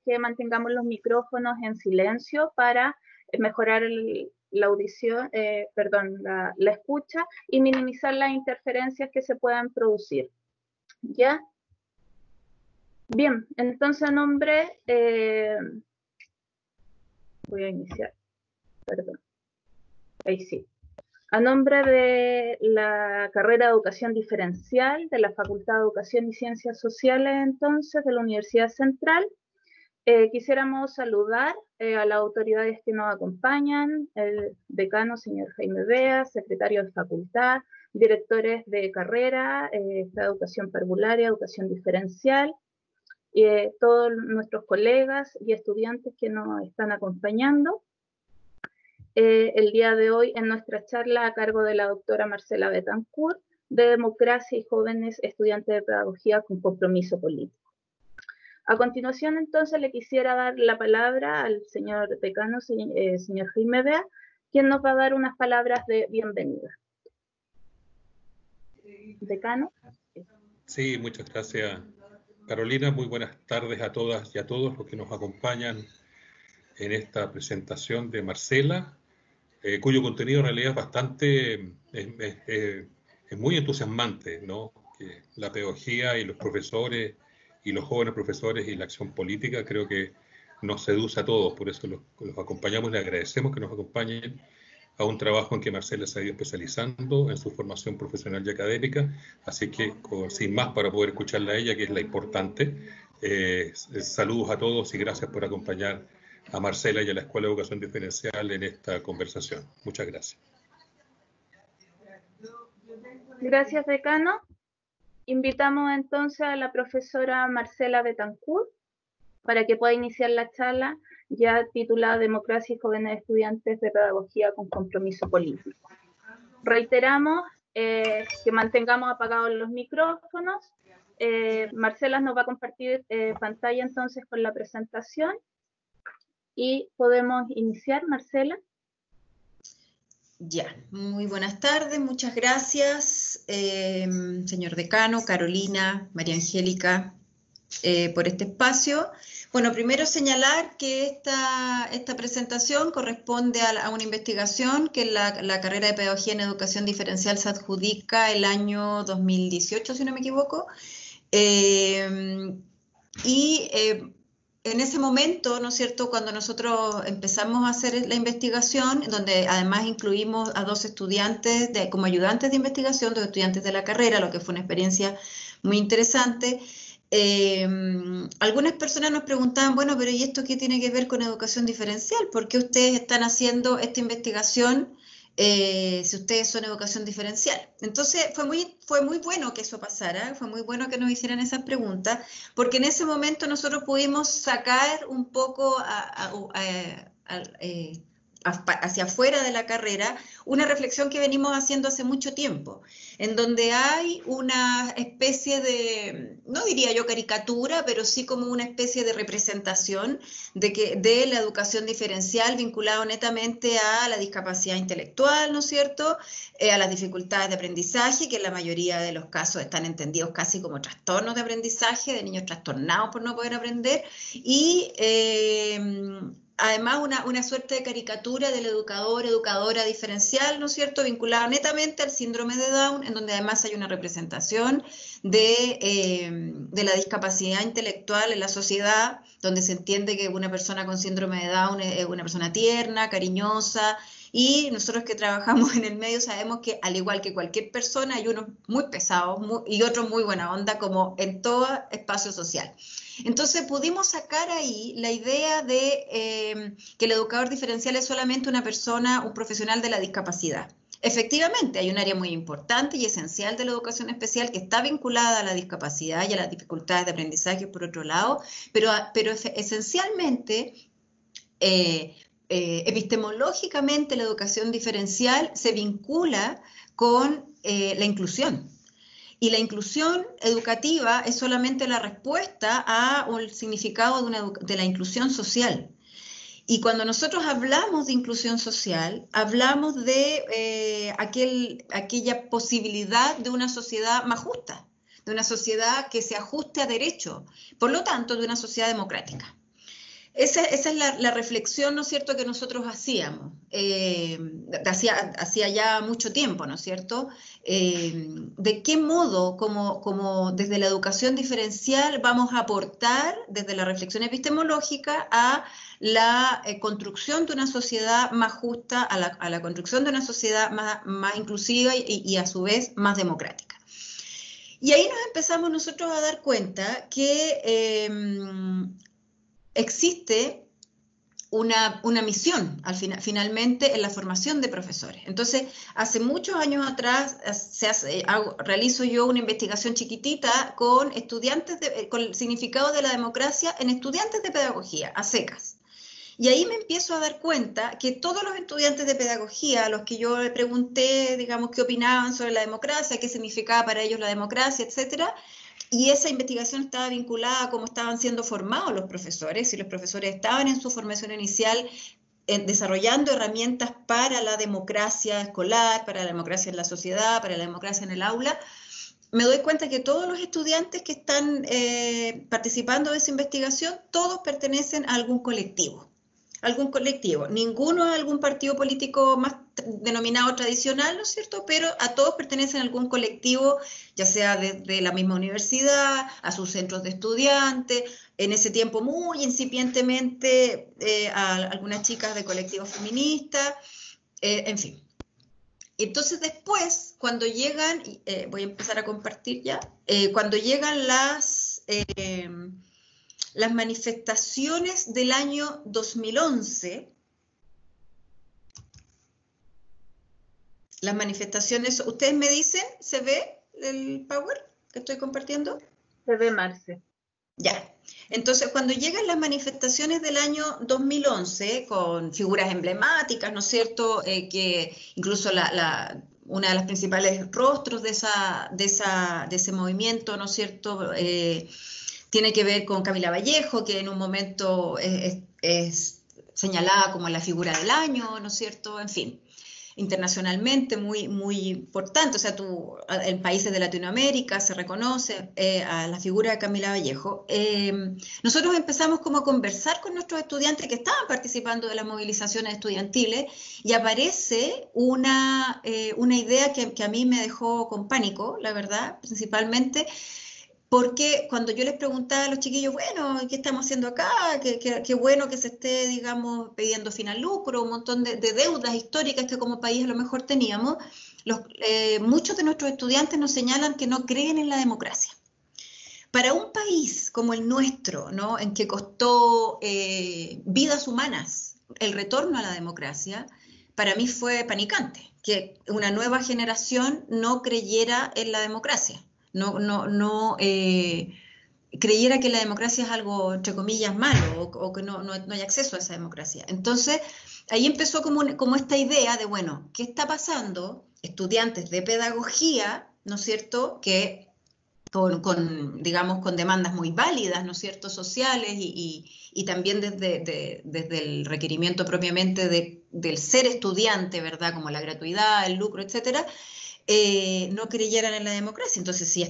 que mantengamos los micrófonos en silencio para mejorar la audición, la escucha y minimizar las interferencias que se puedan producir. ¿Ya? Bien, entonces voy a iniciar, perdón, ahí sí. A nombre de la carrera de Educación Diferencial de la Facultad de Educación y Ciencias Sociales, entonces, de la Universidad Central, quisiéramos saludar a las autoridades que nos acompañan, el decano, señor Jaime Bea, secretario de facultad, directores de carrera, de Educación Parvularia, Educación Diferencial, todos nuestros colegas y estudiantes que nos están acompañando. El día de hoy en nuestra charla a cargo de la doctora Marcela Betancourt, de Democracia y Jóvenes Estudiantes de Pedagogía con Compromiso Político. A continuación, entonces, le quisiera dar la palabra al señor decano, señor Jaime Bea, quien nos va a dar unas palabras de bienvenida. Decano. Sí, muchas gracias, Carolina. Muy buenas tardes a todas y a todos los que nos acompañan en esta presentación de Marcela, cuyo contenido en realidad es bastante, es muy entusiasmante, ¿no? Que la pedagogía y los profesores y los jóvenes profesores y la acción política creo que nos seduce a todos, por eso los acompañamos y les agradecemos que nos acompañen a un trabajo en que Marcela se ha ido especializando en su formación profesional y académica, así que sin más para poder escucharla a ella, que es la importante, saludos a todos y gracias por acompañar a Marcela y a la Escuela de Educación Diferencial en esta conversación. Muchas gracias. Gracias, decano. Invitamos entonces a la profesora Marcela Betancourt para que pueda iniciar la charla ya titulada Democracia y Jóvenes Estudiantes de Pedagogía con Compromiso Político. Reiteramos que mantengamos apagados los micrófonos. Marcela nos va a compartir pantalla entonces con la presentación y podemos iniciar, Marcela. Ya, muy buenas tardes, muchas gracias, señor decano, Carolina, María Angélica, por este espacio. Bueno, primero señalar que esta presentación corresponde a una investigación que la carrera de Pedagogía en Educación Diferencial se adjudica el año 2018, si no me equivoco, en ese momento, ¿no es cierto?, cuando nosotros empezamos a hacer la investigación, donde además incluimos a 2 estudiantes como ayudantes de investigación, 2 estudiantes de la carrera, lo que fue una experiencia muy interesante, algunas personas nos preguntaban, bueno, pero ¿y esto qué tiene que ver con educación diferencial? ¿Por qué ustedes están haciendo esta investigación si ustedes son educación diferencial? Entonces fue muy bueno que eso pasara, fue muy bueno que nos hicieran esas preguntas, porque en ese momento nosotros pudimos sacar un poco hacia afuera de la carrera una reflexión que venimos haciendo hace mucho tiempo, en donde hay una especie de, no diría yo caricatura, pero sí como una especie de representación de la educación diferencial vinculado netamente a la discapacidad intelectual, ¿no es cierto?, a las dificultades de aprendizaje, que en la mayoría de los casos están entendidos casi como trastornos de aprendizaje, de niños trastornados por no poder aprender, y además una suerte de caricatura del educadora diferencial, ¿no es cierto?, vinculada netamente al síndrome de Down, en donde además hay una representación de la discapacidad intelectual en la sociedad, donde se entiende que una persona con síndrome de Down es una persona tierna, cariñosa, y nosotros que trabajamos en el medio sabemos que al igual que cualquier persona hay unos muy pesados y otros muy buena onda, como en todo espacio social. Entonces pudimos sacar ahí la idea de que el educador diferencial es solamente una persona, un profesional de la discapacidad. Efectivamente, hay un área muy importante y esencial de la educación especial que está vinculada a la discapacidad y a las dificultades de aprendizaje por otro lado, pero esencialmente, epistemológicamente, la educación diferencial se vincula con la inclusión. Y la inclusión educativa es solamente la respuesta al significado de la inclusión social. Y cuando nosotros hablamos de inclusión social, hablamos de aquella posibilidad de una sociedad más justa, de una sociedad que se ajuste a derecho, por lo tanto, de una sociedad democrática. Esa es la reflexión, ¿no es cierto?, que nosotros hacíamos, hacía ya mucho tiempo, ¿no es cierto?, de qué modo, como desde la educación diferencial, vamos a aportar desde la reflexión epistemológica a la construcción de una sociedad más justa, a la construcción de una sociedad más inclusiva y a su vez más democrática. Y ahí nos empezamos nosotros a dar cuenta que existe una misión finalmente en la formación de profesores. Entonces, hace muchos años atrás realizo yo una investigación chiquitita con estudiantes, con el significado de la democracia en estudiantes de pedagogía, a secas. Y ahí me empiezo a dar cuenta que todos los estudiantes de pedagogía a los que yo le pregunté, digamos, qué opinaban sobre la democracia, qué significaba para ellos la democracia, etcétera, y esa investigación estaba vinculada a cómo estaban siendo formados los profesores, si los profesores estaban en su formación inicial desarrollando herramientas para la democracia escolar, para la democracia en la sociedad, para la democracia en el aula. Me doy cuenta que todos los estudiantes que están participando de esa investigación, todos pertenecen a algún colectivo. Ninguno a algún partido político más denominado tradicional, ¿no es cierto? Pero a todos pertenecen a algún colectivo, ya sea de la misma universidad, a sus centros de estudiantes, en ese tiempo muy incipientemente a algunas chicas de colectivos feministas, en fin. Entonces después, cuando llegan, voy a empezar a compartir ya, cuando llegan las manifestaciones del año 2011, las manifestaciones, ¿ustedes me dicen? ¿Se ve el Power que estoy compartiendo? Se ve, Marce. Ya. Entonces, cuando llegan las manifestaciones del año 2011, con figuras emblemáticas, ¿no es cierto?, que incluso una de las principales rostros de ese movimiento, ¿no es cierto?, tiene que ver con Camila Vallejo, que en un momento es señalada como la figura del año, ¿no es cierto?, en fin, internacionalmente muy, muy importante, o sea, en países de Latinoamérica se reconoce a la figura de Camila Vallejo. Nosotros empezamos como a conversar con nuestros estudiantes que estaban participando de las movilizaciones estudiantiles y aparece una idea que a mí me dejó con pánico, la verdad, principalmente, porque cuando yo les preguntaba a los chiquillos, bueno, ¿qué estamos haciendo acá? Qué bueno que se esté, digamos, pidiendo fin al lucro, un montón de deudas históricas que como país a lo mejor teníamos, muchos de nuestros estudiantes nos señalan que no creen en la democracia. Para un país como el nuestro, ¿no?, en que costó vidas humanas el retorno a la democracia, para mí fue panicante que una nueva generación no creyera en la democracia. No creyera que la democracia es algo, entre comillas, malo o que no hay acceso a esa democracia. Entonces, ahí empezó como esta idea de, bueno, ¿qué está pasando? Estudiantes de pedagogía, ¿no es cierto?, que digamos, con demandas muy válidas, ¿no es cierto?, sociales y también desde el requerimiento propiamente del ser estudiante, ¿verdad?, como la gratuidad, el lucro, etcétera, no creyeran en la democracia. Entonces, si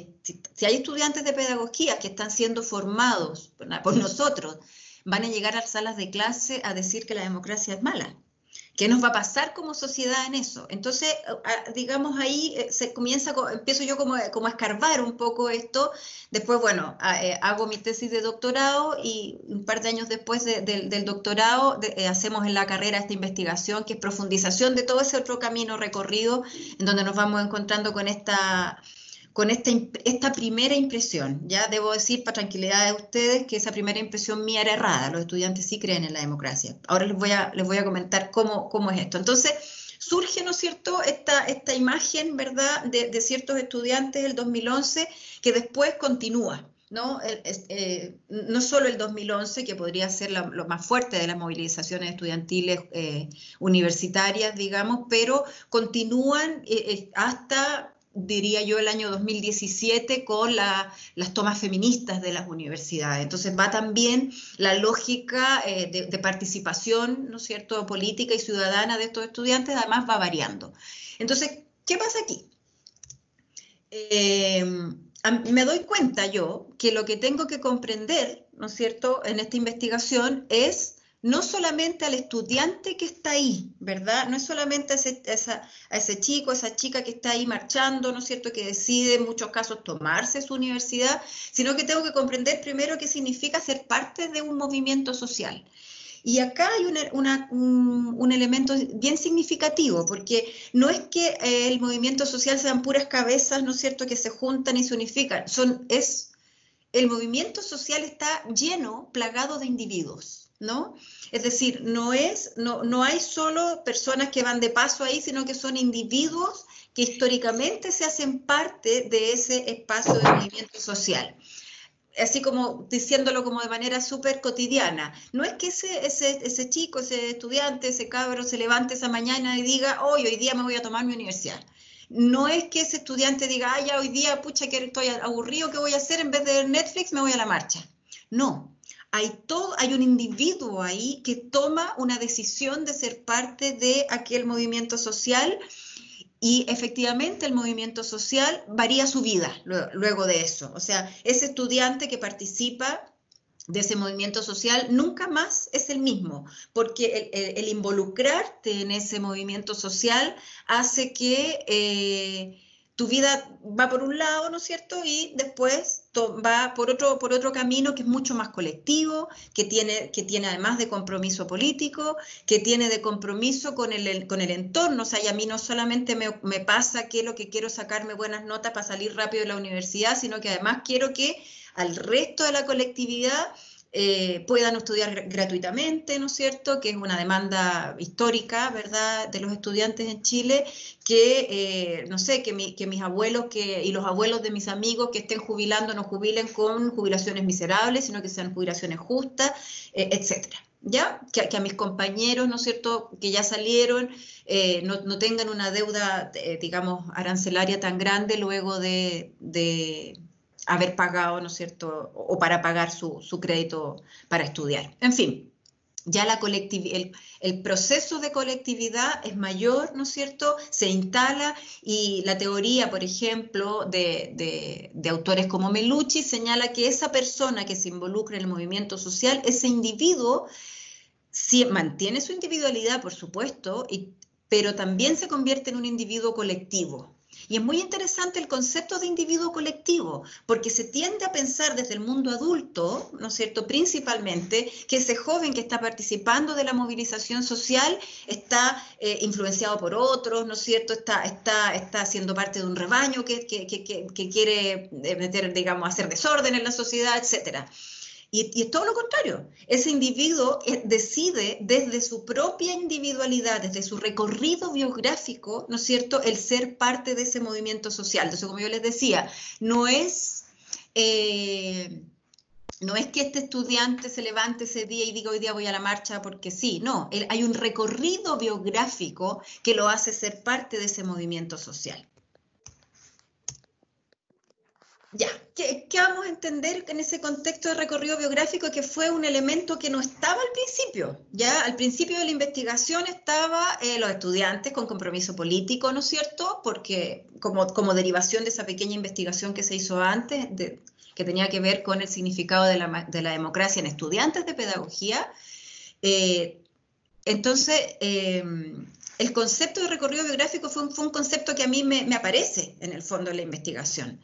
hay estudiantes de pedagogía que están siendo formados por nosotros, van a llegar a las salas de clase a decir que la democracia es mala. ¿Qué nos va a pasar como sociedad en eso? Entonces, digamos, ahí empiezo yo como a escarbar un poco esto. Después, bueno, hago mi tesis de doctorado y un par de años después del doctorado hacemos en la carrera esta investigación que es profundización de todo ese otro camino recorrido en donde nos vamos encontrando con esta primera impresión. Ya debo decir, para tranquilidad de ustedes, que esa primera impresión mía era errada. Los estudiantes sí creen en la democracia. Ahora les voy a comentar cómo es esto. Entonces, surge, ¿no es cierto?, esta imagen, ¿verdad?, de ciertos estudiantes del 2011 que después continúa, ¿no? No solo el 2011, que podría ser lo más fuerte de las movilizaciones estudiantiles universitarias, digamos, pero continúan hasta, diría yo, el año 2017 con las tomas feministas de las universidades. Entonces va también la lógica de participación, ¿no es cierto?, política y ciudadana de estos estudiantes, además va variando. Entonces, ¿qué pasa aquí? me doy cuenta yo que lo que tengo que comprender, ¿no es cierto?, en esta investigación es no solamente al estudiante que está ahí, ¿verdad? No es solamente a ese chico, a esa chica que está ahí marchando, ¿no es cierto?, que decide en muchos casos tomarse su universidad, sino que tengo que comprender primero qué significa ser parte de un movimiento social. Y acá hay un elemento bien significativo, porque no es que el movimiento social sean puras cabezas, ¿no es cierto?, que se juntan y se unifican. El movimiento social está lleno, plagado de individuos, ¿no? Es decir, no hay solo personas que van de paso ahí, sino que son individuos que históricamente se hacen parte de ese espacio de movimiento social. Así como diciéndolo como de manera súper cotidiana. No es que ese chico, ese estudiante, ese cabro se levante esa mañana y diga, hoy día me voy a tomar mi universidad. No es que ese estudiante diga, ya hoy día, pucha, que estoy aburrido, ¿qué voy a hacer? En vez de ver Netflix, me voy a la marcha. No, hay un individuo ahí que toma una decisión de ser parte de aquel movimiento social. Y efectivamente el movimiento social varía su vida luego de eso. O sea, ese estudiante que participa de ese movimiento social nunca más es el mismo, porque el involucrarte en ese movimiento social hace que tu vida va por un lado, ¿no es cierto? Y después va por otro camino que es mucho más colectivo, que tiene además de compromiso político, que tiene de compromiso con el entorno. O sea, y a mí no solamente me pasa que lo que quiero es sacarme buenas notas para salir rápido de la universidad, sino que además quiero que al resto de la colectividad puedan estudiar gratuitamente, ¿no es cierto?, que es una demanda histórica, ¿verdad?, de los estudiantes en Chile, que, no sé, que mis abuelos y los abuelos de mis amigos que estén jubilando no jubilen con jubilaciones miserables, sino que sean jubilaciones justas, etcétera. ¿Ya? Que a mis compañeros, ¿no es cierto?, que ya salieron, no tengan una deuda, digamos, arancelaria tan grande luego de haber pagado, ¿no es cierto?, o para pagar su crédito para estudiar. En fin, ya el proceso de colectividad es mayor, ¿no es cierto?, se instala, y la teoría, por ejemplo, de autores como Melucci señala que esa persona que se involucra en el movimiento social, ese individuo, sí, mantiene su individualidad, por supuesto, pero también se convierte en un individuo colectivo. Y es muy interesante el concepto de individuo colectivo, porque se tiende a pensar desde el mundo adulto, ¿no es cierto?, principalmente, que ese joven que está participando de la movilización social está influenciado por otros, ¿no es cierto?, está siendo parte de un rebaño que quiere meter, digamos, hacer desorden en la sociedad, etcétera. Y es todo lo contrario. Ese individuo decide desde su propia individualidad, desde su recorrido biográfico, ¿no es cierto?, el ser parte de ese movimiento social. Entonces, como yo les decía, no es que este estudiante se levante ese día y diga hoy día voy a la marcha porque sí. No, hay un recorrido biográfico que lo hace ser parte de ese movimiento social. Ya, ¿qué vamos a entender en ese contexto de recorrido biográfico? Que fue un elemento que no estaba al principio. Ya al principio de la investigación estaba los estudiantes con compromiso político, ¿no es cierto? Porque como derivación de esa pequeña investigación que se hizo antes, que tenía que ver con el significado de la democracia en estudiantes de pedagogía. Entonces, el concepto de recorrido biográfico fue un concepto que a mí me aparece en el fondo de la investigación.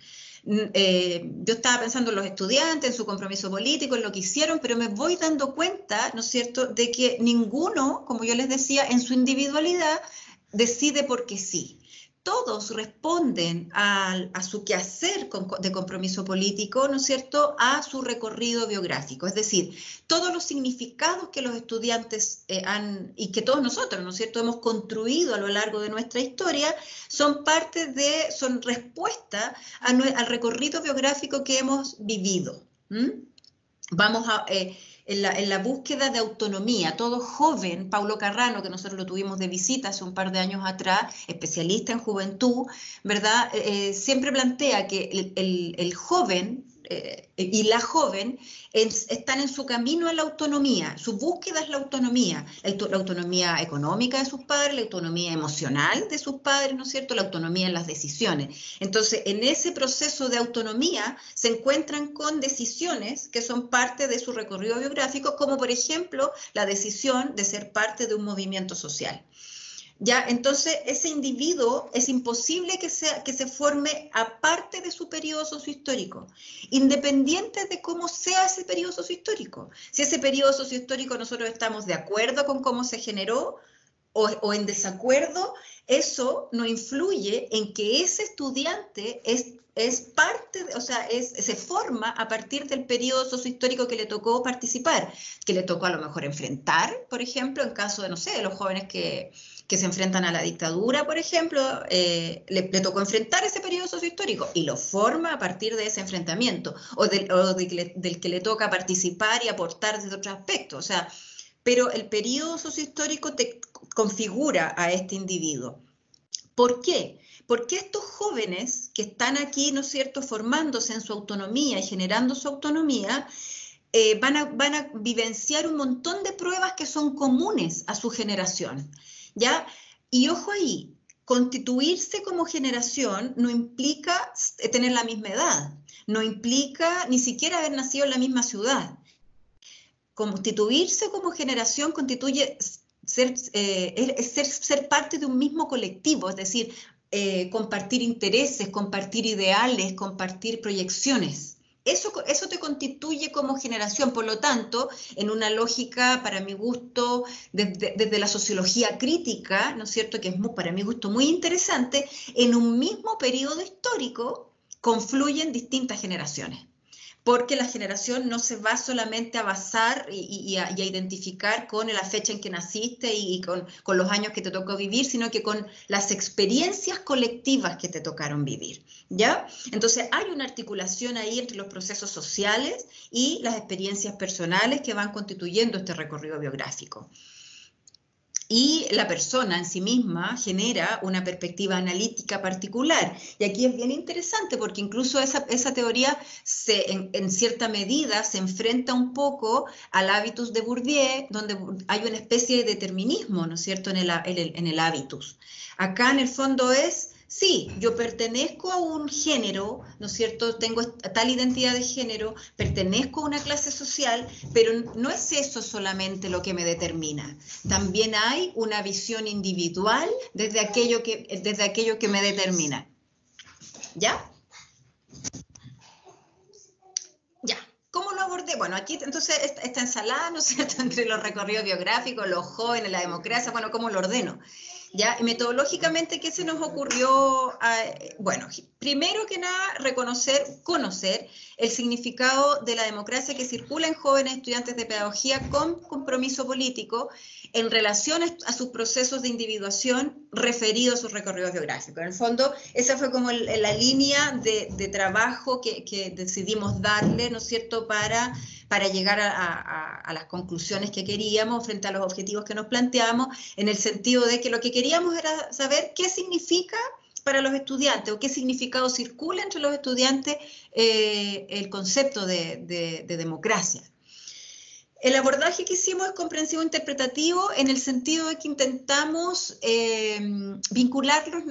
Yo estaba pensando en los estudiantes, en su compromiso político, en lo que hicieron, pero me voy dando cuenta, ¿no es cierto?, de que ninguno, como yo les decía, en su individualidad decide porque sí. Todos responden a su quehacer de compromiso político, ¿no es cierto?, a su recorrido biográfico. Es decir, todos los significados que los estudiantes y que todos nosotros, ¿no es cierto?, hemos construido a lo largo de nuestra historia, son respuesta al recorrido biográfico que hemos vivido. Vamos a... En la búsqueda de autonomía, todo joven, Paulo Carrano, que nosotros lo tuvimos de visita hace un par de años atrás, especialista en juventud, ¿verdad? Siempre plantea que el joven y la joven están en su camino a la autonomía. Su búsqueda es la autonomía económica de sus padres, la autonomía emocional de sus padres, ¿no es cierto?, la autonomía en las decisiones. Entonces, en ese proceso de autonomía se encuentran con decisiones que son parte de su recorrido biográfico, como por ejemplo la decisión de ser parte de un movimiento social. ¿Ya? Entonces, ese individuo es imposible que se forme aparte de su periodo sociohistórico, independiente de cómo sea ese periodo sociohistórico. Si ese periodo sociohistórico nosotros estamos de acuerdo con cómo se generó o en desacuerdo, eso no influye en que ese estudiante es parte, se forma a partir del periodo sociohistórico que le tocó participar, que le tocó a lo mejor enfrentar, por ejemplo, en caso de, no sé, de los jóvenes que se enfrentan a la dictadura, por ejemplo, le tocó enfrentar ese periodo sociohistórico y lo forma a partir de ese enfrentamiento, del que le toca participar y aportar desde otro aspecto. O sea, pero el periodo sociohistórico te configura a este individuo. ¿Por qué? Porque estos jóvenes que están aquí, ¿no es cierto?, formándose en su autonomía y generando su autonomía, van a vivenciar un montón de pruebas que son comunes a su generación, ¿ya? Y ojo ahí, constituirse como generación no implica tener la misma edad, no implica ni siquiera haber nacido en la misma ciudad. Constituirse como generación constituye ser parte de un mismo colectivo, es decir, compartir intereses, compartir ideales, compartir proyecciones. Eso te constituye como generación. Por lo tanto, en una lógica, para mi gusto, desde la sociología crítica, ¿no es cierto?, que es para mi gusto muy interesante, en un mismo periodo histórico confluyen distintas generaciones. Porque la generación no se va solamente a basar y a identificar con la fecha en que naciste y con los años que te tocó vivir, sino que con las experiencias colectivas que te tocaron vivir, ¿ya? Entonces hay una articulación ahí entre los procesos sociales y las experiencias personales que van constituyendo este recorrido biográfico. Y la persona en sí misma genera una perspectiva analítica particular. Y aquí es bien interesante porque incluso esa teoría en cierta medida se enfrenta un poco al hábitus de Bourdieu, donde hay una especie de determinismo, ¿no es cierto?, en el hábitus. Acá en el fondo es, sí, yo pertenezco a un género, ¿no es cierto?, tengo tal identidad de género, pertenezco a una clase social, pero no es eso solamente lo que me determina. También hay una visión individual desde aquello que me determina. ¿Ya? Ya. ¿Cómo lo abordé? Bueno, aquí entonces esta ensalada, ¿no es cierto?, entre los recorridos biográficos, los jóvenes, la democracia, bueno, ¿cómo lo ordeno? ¿Ya? Metodológicamente, ¿qué se nos ocurrió? Bueno, primero que nada, conocer el significado de la democracia que circula en jóvenes estudiantes de pedagogía con compromiso político en relación a sus procesos de individuación referidos a sus recorridos biográficos. En el fondo, esa fue como la línea de trabajo que decidimos darle, ¿no es cierto?, para llegar a las conclusiones que queríamos frente a los objetivos que nos planteamos, en el sentido de que lo que queríamos era saber qué significa para los estudiantes o qué significado circula entre los estudiantes el concepto de democracia. El abordaje que hicimos es comprensivo interpretativo en el sentido de que intentamos vincularlos,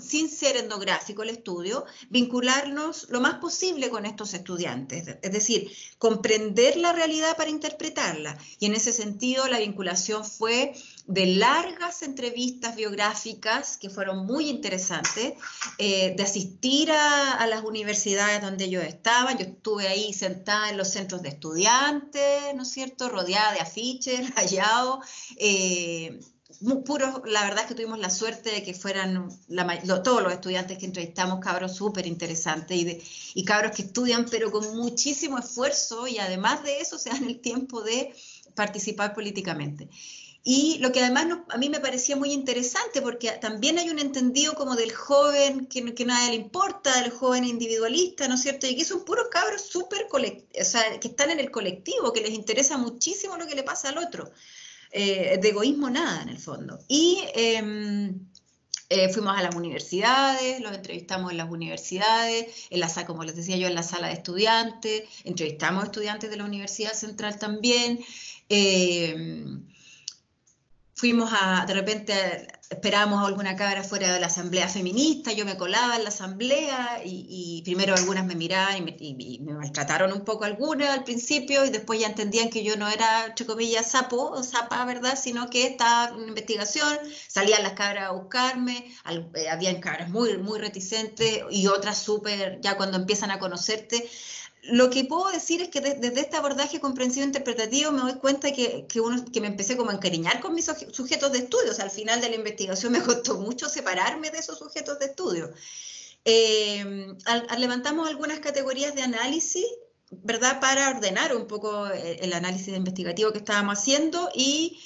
sin ser etnográfico el estudio, vincularnos lo más posible con estos estudiantes, es decir, comprender la realidad para interpretarla. Y en ese sentido la vinculación fue de largas entrevistas biográficas que fueron muy interesantes, de asistir a las universidades donde ellos estaban. Yo estuve ahí sentada en los centros de estudiantes, ¿no es cierto?, rodeada de afiches, rayados, puros. La verdad es que tuvimos la suerte de que fueran todos los estudiantes que entrevistamos, cabros súper interesantes y cabros que estudian pero con muchísimo esfuerzo y además de eso se dan el tiempo de participar políticamente. Y lo que además a mí me parecía muy interesante, porque también hay un entendido como del joven que nada le importa, del joven individualista, ¿no es cierto? Y que son puros cabros súper que están en el colectivo, que les interesa muchísimo lo que le pasa al otro. De egoísmo nada, en el fondo. Y Fuimos a las universidades, los entrevistamos en las universidades, como les decía yo, en la sala de estudiantes, entrevistamos estudiantes de la Universidad Central también. Fuimos de repente esperábamos a alguna cabra fuera de la asamblea feminista, yo me colaba en la asamblea y primero algunas me miraban y me maltrataron un poco algunas al principio y después ya entendían que yo no era, entre comillas, sapo o zapa, ¿verdad? Sino que estaba en una investigación, salían las cabras a buscarme, habían cabras muy, muy reticentes y otras súper, ya cuando empiezan a conocerte. Lo que puedo decir es que desde este abordaje comprensivo interpretativo me doy cuenta que me empecé como a encariñar con mis sujetos de estudio. O sea, al final de la investigación me costó mucho separarme de esos sujetos de estudio. Levantamos algunas categorías de análisis, ¿verdad? Para ordenar un poco el análisis investigativo que estábamos haciendo y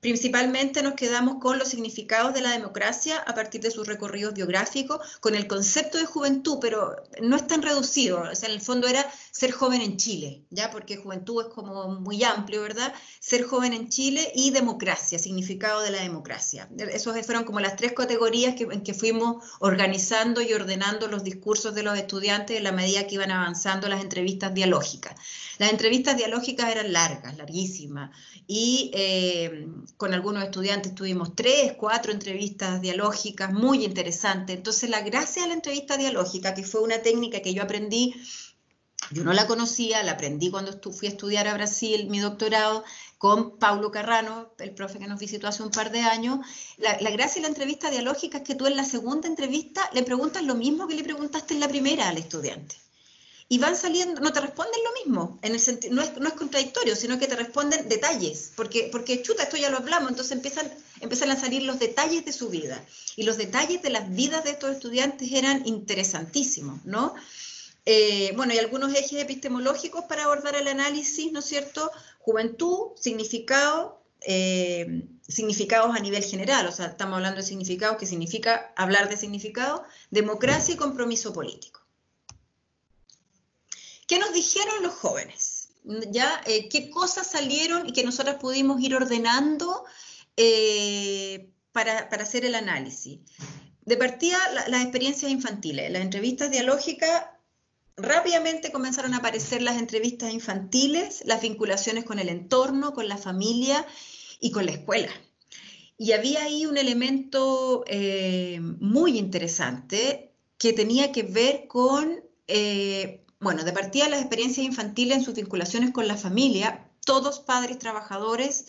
principalmente nos quedamos con los significados de la democracia a partir de sus recorridos biográficos, con el concepto de juventud, pero no es tan reducido, o sea, en el fondo era ser joven en Chile, ¿ya? Porque juventud es como muy amplio, ¿verdad? Ser joven en Chile y democracia, significado de la democracia. Esas fueron como las tres categorías en que fuimos organizando y ordenando los discursos de los estudiantes en la medida que iban avanzando las entrevistas dialógicas. Las entrevistas dialógicas eran largas, larguísimas, y con algunos estudiantes tuvimos 3, 4 entrevistas dialógicas muy interesantes. Entonces, la gracia de la entrevista dialógica, que fue una técnica que yo aprendí, yo no la conocía, la aprendí cuando fui a estudiar a Brasil mi doctorado con Paulo Carrano, el profe que nos visitó hace un par de años. La gracia de la entrevista dialógica es que tú en la segunda entrevista le preguntas lo mismo que le preguntaste en la primera al estudiante. Y van saliendo, no te responden lo mismo, en el sentido, no es contradictorio, sino que te responden detalles, porque chuta, esto ya lo hablamos, entonces empiezan a salir los detalles de su vida, y los detalles de las vidas de estos estudiantes eran interesantísimos, ¿no? Bueno, hay algunos ejes epistemológicos para abordar el análisis, ¿no es cierto? Juventud, significado, significados a nivel general, o sea, estamos hablando de significados, que significa hablar de significado, democracia y compromiso político. ¿Qué nos dijeron los jóvenes? ¿Ya? ¿Qué cosas salieron y que nosotros pudimos ir ordenando para hacer el análisis? De partida, las experiencias infantiles, las entrevistas dialógicas, rápidamente comenzaron a aparecer las entrevistas infantiles, las vinculaciones con el entorno, con la familia y con la escuela. Y había ahí un elemento muy interesante que tenía que ver con... bueno, de partida las experiencias infantiles en sus vinculaciones con la familia, todos padres trabajadores,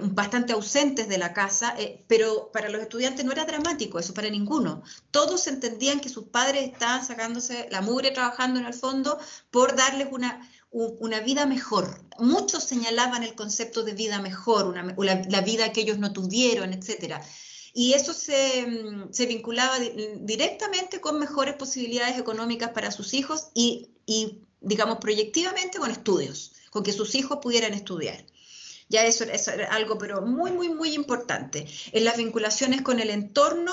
bastante ausentes de la casa, pero para los estudiantes no era dramático eso, para ninguno. Todos entendían que sus padres estaban sacándose la mugre trabajando en el fondo por darles una vida mejor. Muchos señalaban el concepto de vida mejor, la vida que ellos no tuvieron, etcétera. Y eso se vinculaba directamente con mejores posibilidades económicas para sus hijos y, digamos, proyectivamente con estudios, con que sus hijos pudieran estudiar. Ya eso era algo, pero muy, muy, muy importante. En las vinculaciones con el entorno,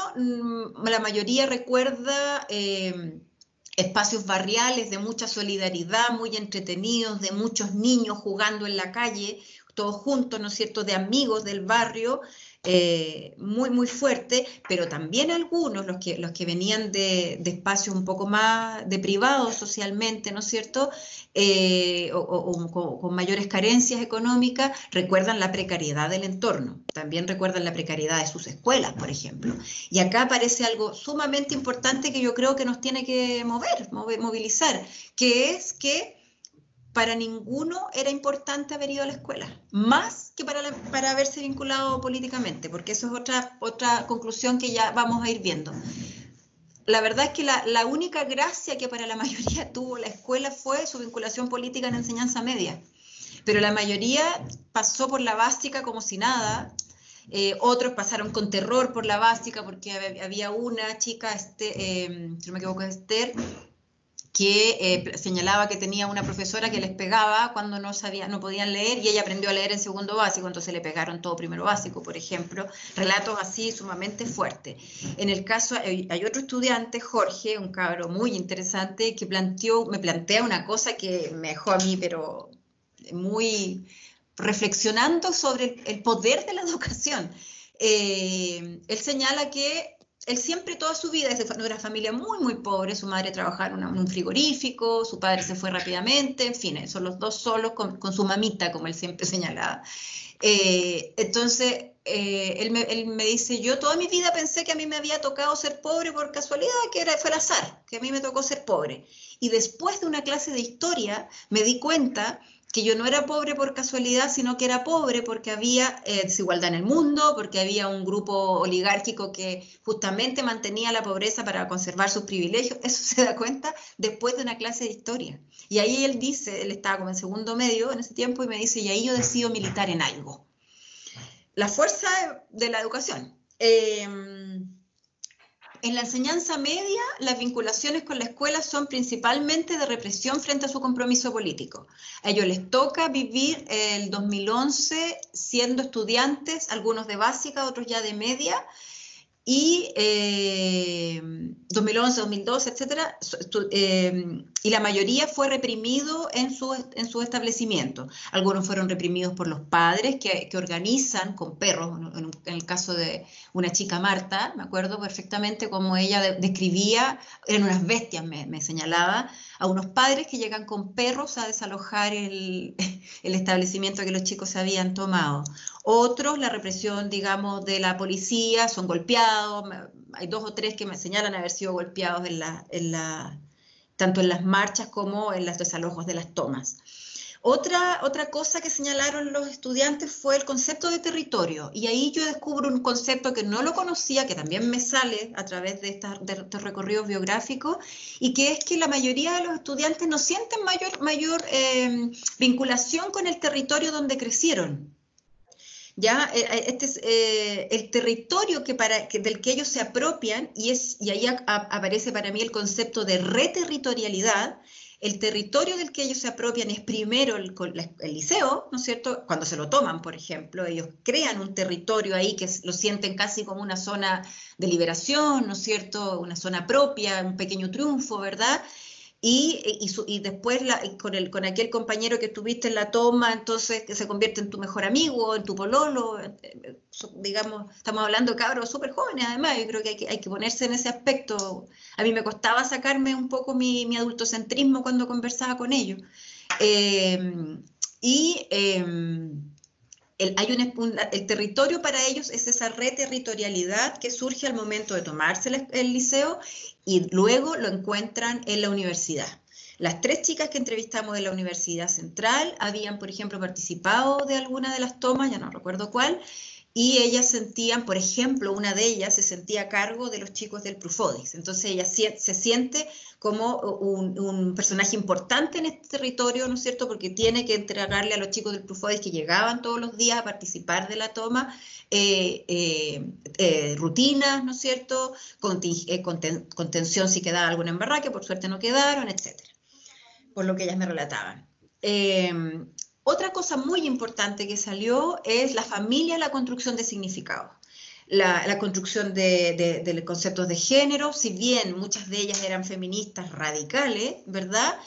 la mayoría recuerda espacios barriales de mucha solidaridad, muy entretenidos, de muchos niños jugando en la calle, todos juntos, ¿no es cierto?, de amigos del barrio, muy, muy fuerte, pero también algunos, los que venían de espacios un poco más de privados socialmente, ¿no es cierto?, con mayores carencias económicas, recuerdan la precariedad del entorno, también recuerdan la precariedad de sus escuelas, por ejemplo. Y acá aparece algo sumamente importante que yo creo que nos tiene que movilizar, que es que para ninguno era importante haber ido a la escuela, más que para haberse vinculado políticamente, porque eso es otra conclusión que ya vamos a ir viendo. La verdad es que la única gracia que para la mayoría tuvo la escuela fue su vinculación política en enseñanza media, pero la mayoría pasó por la básica como si nada. Otros pasaron con terror por la básica porque había una chica, si no me equivoco, Esther, que señalaba que tenía una profesora que les pegaba cuando no podían leer y ella aprendió a leer en segundo básico, entonces le pegaron todo primero básico, por ejemplo. Relatos así sumamente fuertes. En el caso, hay otro estudiante, Jorge, un cabro muy interesante, que me plantea una cosa que me dejó a mí, pero muy reflexionando sobre el poder de la educación. Él señala que él siempre, toda su vida, es de una familia muy, muy pobre, su madre trabajaba en un frigorífico, su padre se fue rápidamente, en fin, son los dos solos con su mamita, como él siempre señalaba. Entonces, él me dice, yo toda mi vida pensé que a mí me había tocado ser pobre por casualidad, fue el azar, que a mí me tocó ser pobre. Y después de una clase de historia me di cuenta que yo no era pobre por casualidad, sino que era pobre porque había desigualdad en el mundo, porque había un grupo oligárquico que justamente mantenía la pobreza para conservar sus privilegios. Eso se da cuenta después de una clase de historia. Y ahí él dice, él estaba como en segundo medio en ese tiempo, y me dice, y ahí yo decido militar en algo. La fuerza de la educación. En la enseñanza media, las vinculaciones con la escuela son principalmente de represión frente a su compromiso político. A ellos les toca vivir el 2011 siendo estudiantes, algunos de básica, otros ya de media, y 2011, 2012, etcétera, y la mayoría fue reprimido en su establecimiento. Algunos fueron reprimidos por los padres que organizan con perros, en el caso de una chica, Marta, me acuerdo perfectamente cómo ella describía, eran unas bestias, me señalaba, a unos padres que llegan con perros a desalojar el establecimiento que los chicos se habían tomado. Otros, la represión, digamos, de la policía, son golpeados. Hay 2 o 3 que me señalan haber sido golpeados tanto en las marchas como en los desalojos de las tomas. Otra cosa que señalaron los estudiantes fue el concepto de territorio, y ahí yo descubro un concepto que no lo conocía, que también me sale a través de estos recorridos biográficos, y que es que la mayoría de los estudiantes no sienten mayor vinculación con el territorio donde crecieron. Ya, este es el territorio del que ellos se apropian, y ahí aparece para mí el concepto de reterritorialidad. El territorio del que ellos se apropian es primero el liceo, ¿no es cierto? Cuando se lo toman, por ejemplo, ellos crean un territorio ahí que lo sienten casi como una zona de liberación, ¿no es cierto? Una zona propia, un pequeño triunfo, ¿verdad? Y después con aquel compañero que tuviste en la toma, entonces que se convierte en tu mejor amigo, en tu pololo, digamos, estamos hablando de cabros súper jóvenes además, yo creo que hay que ponerse en ese aspecto. A mí me costaba sacarme un poco mi adultocentrismo cuando conversaba con ellos. El territorio para ellos es esa reterritorialidad que surge al momento de tomarse el liceo, y luego lo encuentran en la universidad. Las 3 chicas que entrevistamos de la Universidad Central habían, por ejemplo, participado de alguna de las tomas, ya no recuerdo cuál, y ellas sentían, por ejemplo, una de ellas se sentía a cargo de los chicos del Prufodis. Entonces ella se siente como un personaje importante en este territorio, ¿no es cierto?, porque tiene que entregarle a los chicos del Prufodis, que llegaban todos los días a participar de la toma, rutinas, ¿no es cierto?, contención si quedaba alguna embarrada, que por suerte no quedaron, etcétera, por lo que ellas me relataban. Otra cosa muy importante que salió es la familia, la construcción de significados. La construcción de conceptos de género, si bien muchas de ellas eran feministas radicales, ¿verdad?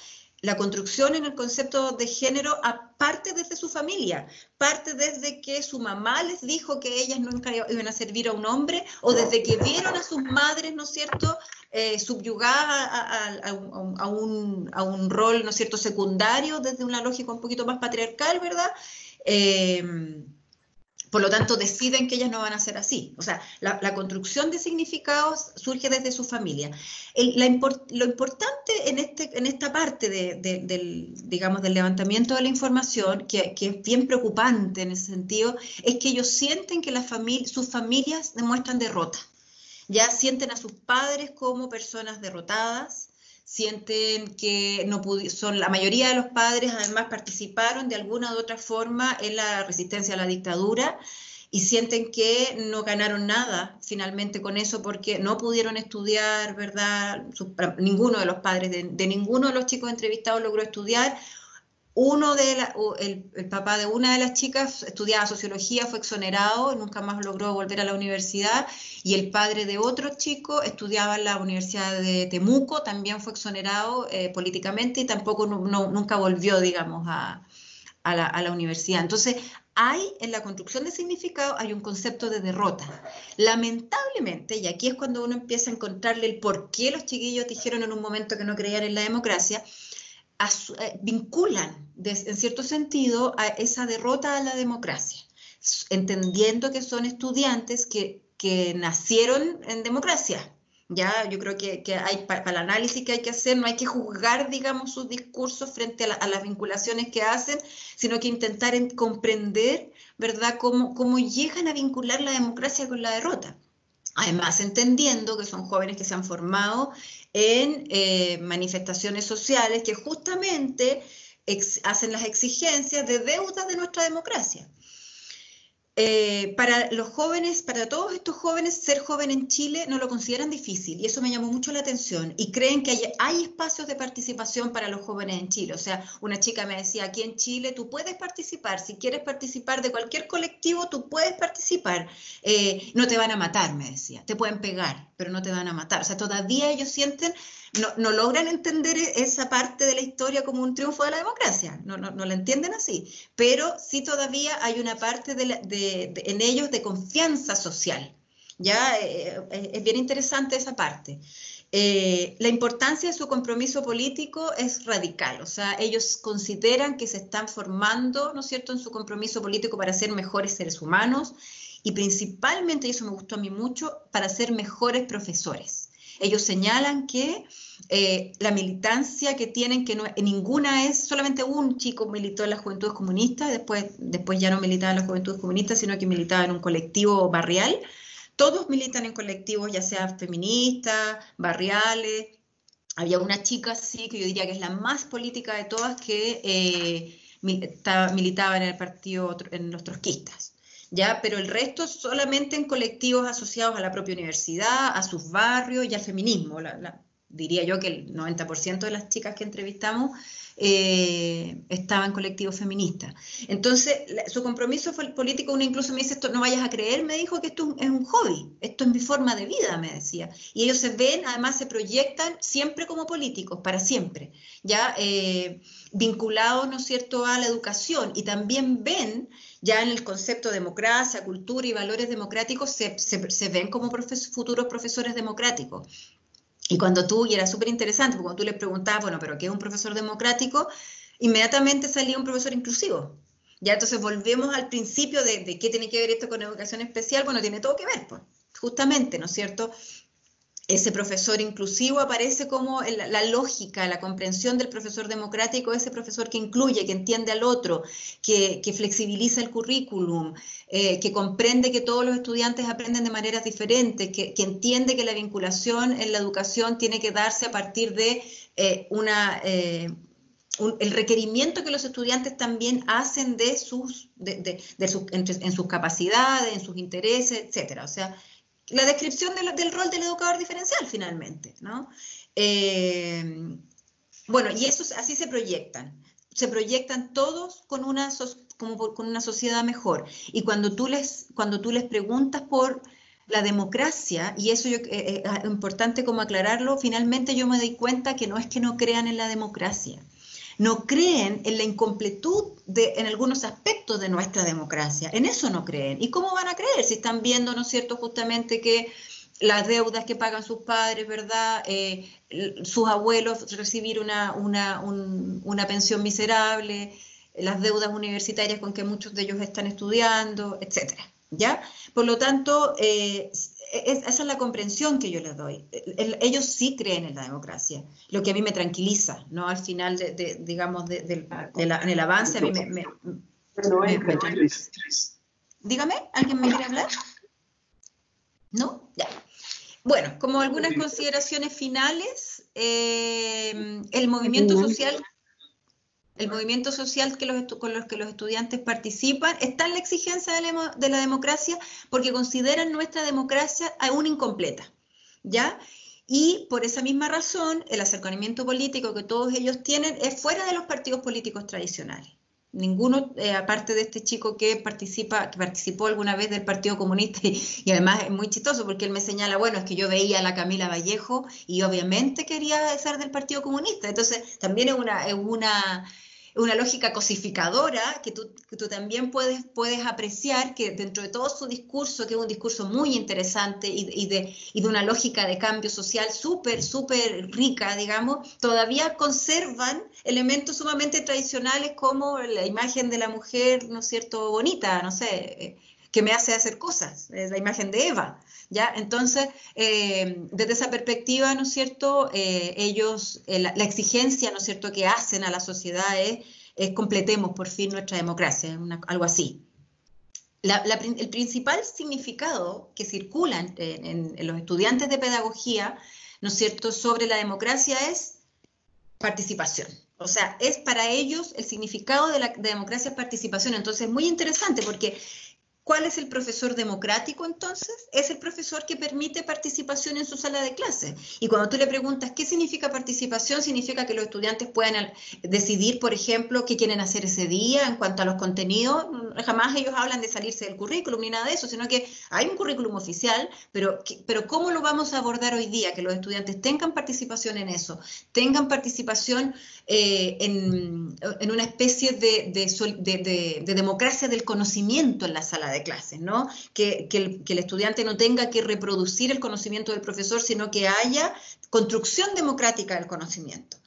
La construcción en el concepto de género parte desde su familia, parte desde que su mamá les dijo que ellas nunca iban a servir a un hombre, o desde que vieron a sus madres, ¿no es cierto?, subyugadas a un rol, ¿no es cierto?, secundario, desde una lógica un poquito más patriarcal, ¿verdad? Por lo tanto, deciden que ellas no van a ser así. O sea, la construcción de significados surge desde su familia. Lo importante en esta parte digamos, del levantamiento de la información, que es bien preocupante en ese sentido, es que ellos sienten que sus familias demuestran derrota. Ya sienten a sus padres como personas derrotadas, sienten que la mayoría de los padres además participaron de alguna u otra forma en la resistencia a la dictadura, y sienten que no ganaron nada finalmente con eso, porque no pudieron estudiar, ¿verdad? Ninguno de los padres de ninguno de los chicos entrevistados logró estudiar. El papá de una de las chicas estudiaba sociología, fue exonerado, nunca más logró volver a la universidad, y el padre de otro chico estudiaba en la Universidad de Temuco, también fue exonerado políticamente, y tampoco nunca volvió, digamos, a a la universidad. Entonces, hay en la construcción de significado, hay un concepto de derrota. Lamentablemente, y aquí es cuando uno empieza a encontrarle el por qué los chiquillos dijeron en un momento que no creían en la democracia, vinculan en cierto sentido a esa derrota a la democracia, entendiendo que son estudiantes que nacieron en democracia. Ya, yo creo que hay para el análisis que hay que hacer, no hay que juzgar, digamos, sus discursos frente a las vinculaciones que hacen, sino que intentar comprender, ¿verdad?, cómo llegan a vincular la democracia con la derrota. Además, entendiendo que son jóvenes que se han formado en manifestaciones sociales que justamente hacen las exigencias de deuda de nuestra democracia. Para los jóvenes, para todos estos jóvenes, ser joven en Chile no lo consideran difícil, y eso me llamó mucho la atención, y creen que hay espacios de participación para los jóvenes en Chile. O sea, una chica me decía, aquí en Chile tú puedes participar, si quieres participar de cualquier colectivo, tú puedes participar, no te van a matar, me decía, te pueden pegar, pero no te van a matar. O sea, todavía ellos sienten, no logran entender esa parte de la historia como un triunfo de la democracia, no la entienden así, pero sí todavía hay una parte en ellos de confianza social. Ya es bien interesante esa parte. La importancia de su compromiso político es radical, o sea, ellos consideran que se están formando, ¿no es cierto?, en su compromiso político para ser mejores seres humanos y principalmente, y eso me gustó a mí mucho, para ser mejores profesores. Ellos señalan que la militancia que tienen, que ninguna es, solamente un chico militó en las Juventudes Comunistas, después ya no militaba en las Juventudes Comunistas, sino que militaba en un colectivo barrial. Todos militan en colectivos, ya sea feministas, barriales. Había una chica, sí, que yo diría que es la más política de todas, que militaba en el partido, en los trotskistas. ¿Ya? Pero el resto solamente en colectivos asociados a la propia universidad, a sus barrios y al feminismo. Diría yo que el 90% de las chicas que entrevistamos estaban en colectivos feministas. Entonces, su compromiso político, uno incluso me dice, esto no vayas a creer, me dijo que esto es un hobby, esto es mi forma de vida, me decía. Y ellos se ven, además se proyectan siempre como políticos, para siempre, ya vinculados, ¿no es cierto?, a la educación, y también ven, ya en el concepto de democracia, cultura y valores democráticos, se ven como futuros profesores democráticos. Y y era súper interesante, porque cuando tú les preguntabas, bueno, ¿pero qué es un profesor democrático?, inmediatamente salía un profesor inclusivo. Ya, entonces volvemos al principio de qué tiene que ver esto con educación especial. Bueno, tiene todo que ver, pues, justamente, ¿no es cierto? Ese profesor inclusivo aparece como la lógica, la comprensión del profesor democrático, ese profesor que incluye, que entiende al otro, que flexibiliza el currículum, que comprende que todos los estudiantes aprenden de maneras diferentes, que entiende que la vinculación en la educación tiene que darse a partir de el requerimiento que los estudiantes también hacen en sus capacidades, en sus intereses, etcétera. O sea, la descripción del rol del educador diferencial, finalmente, ¿no? Bueno, y eso así se proyectan todos con una sociedad mejor. Y cuando tú les preguntas por la democracia, y eso es importante como aclararlo, finalmente yo me doy cuenta que no es que no crean en la democracia, no creen en la incompletud en algunos aspectos de nuestra democracia, en eso no creen. ¿Y cómo van a creer si están viendo, ¿no es cierto?, justamente que las deudas que pagan sus padres, ¿verdad?, sus abuelos recibir una pensión miserable, las deudas universitarias con que muchos de ellos están estudiando, etcétera, ¿ya? Por lo tanto, esa es la comprensión que yo les doy. Ellos sí creen en la democracia, lo que a mí me tranquiliza, ¿no? Al final, digamos, en el avance, a mí me Dígame, ¿alguien me quiere hablar? ¿No? Ya. Bueno, como algunas consideraciones finales, el movimiento social con los que los estudiantes participan está en la exigencia de la democracia, porque consideran nuestra democracia aún incompleta, ¿ya? Y por esa misma razón, el acercamiento político que todos ellos tienen es fuera de los partidos políticos tradicionales. Ninguno, aparte de este chico que participó alguna vez del Partido Comunista, y además es muy chistoso porque él me señala, bueno, es que yo veía a la Camila Vallejo y obviamente quería ser del Partido Comunista. Entonces también es una lógica cosificadora que tú también puedes apreciar que dentro de todo su discurso, que es un discurso muy interesante y de una lógica de cambio social súper rica, digamos, todavía conservan elementos sumamente tradicionales como la imagen de la mujer, ¿no es cierto?, bonita, no sé, que me hace hacer cosas, es la imagen de Eva, ¿ya? Entonces, desde esa perspectiva, ¿no es cierto?, ellos, la exigencia, ¿no es cierto?, que hacen a la sociedad es completemos por fin nuestra democracia, algo así. El principal significado que circula en los estudiantes de pedagogía, ¿no es cierto?, sobre la democracia es participación. O sea, es para ellos el significado de la democracia es participación. Entonces, es muy interesante porque ¿cuál es el profesor democrático entonces? Es el profesor que permite participación en su sala de clase. Y cuando tú le preguntas qué significa participación, significa que los estudiantes puedan decidir, por ejemplo, qué quieren hacer ese día en cuanto a los contenidos. Jamás ellos hablan de salirse del currículum ni nada de eso, sino que hay un currículum oficial, pero ¿cómo lo vamos a abordar hoy día? Que los estudiantes tengan participación en eso, tengan participación en una especie de democracia del conocimiento en la sala de clases, ¿no? Que el estudiante no tenga que reproducir el conocimiento del profesor, sino que haya construcción democrática del conocimiento.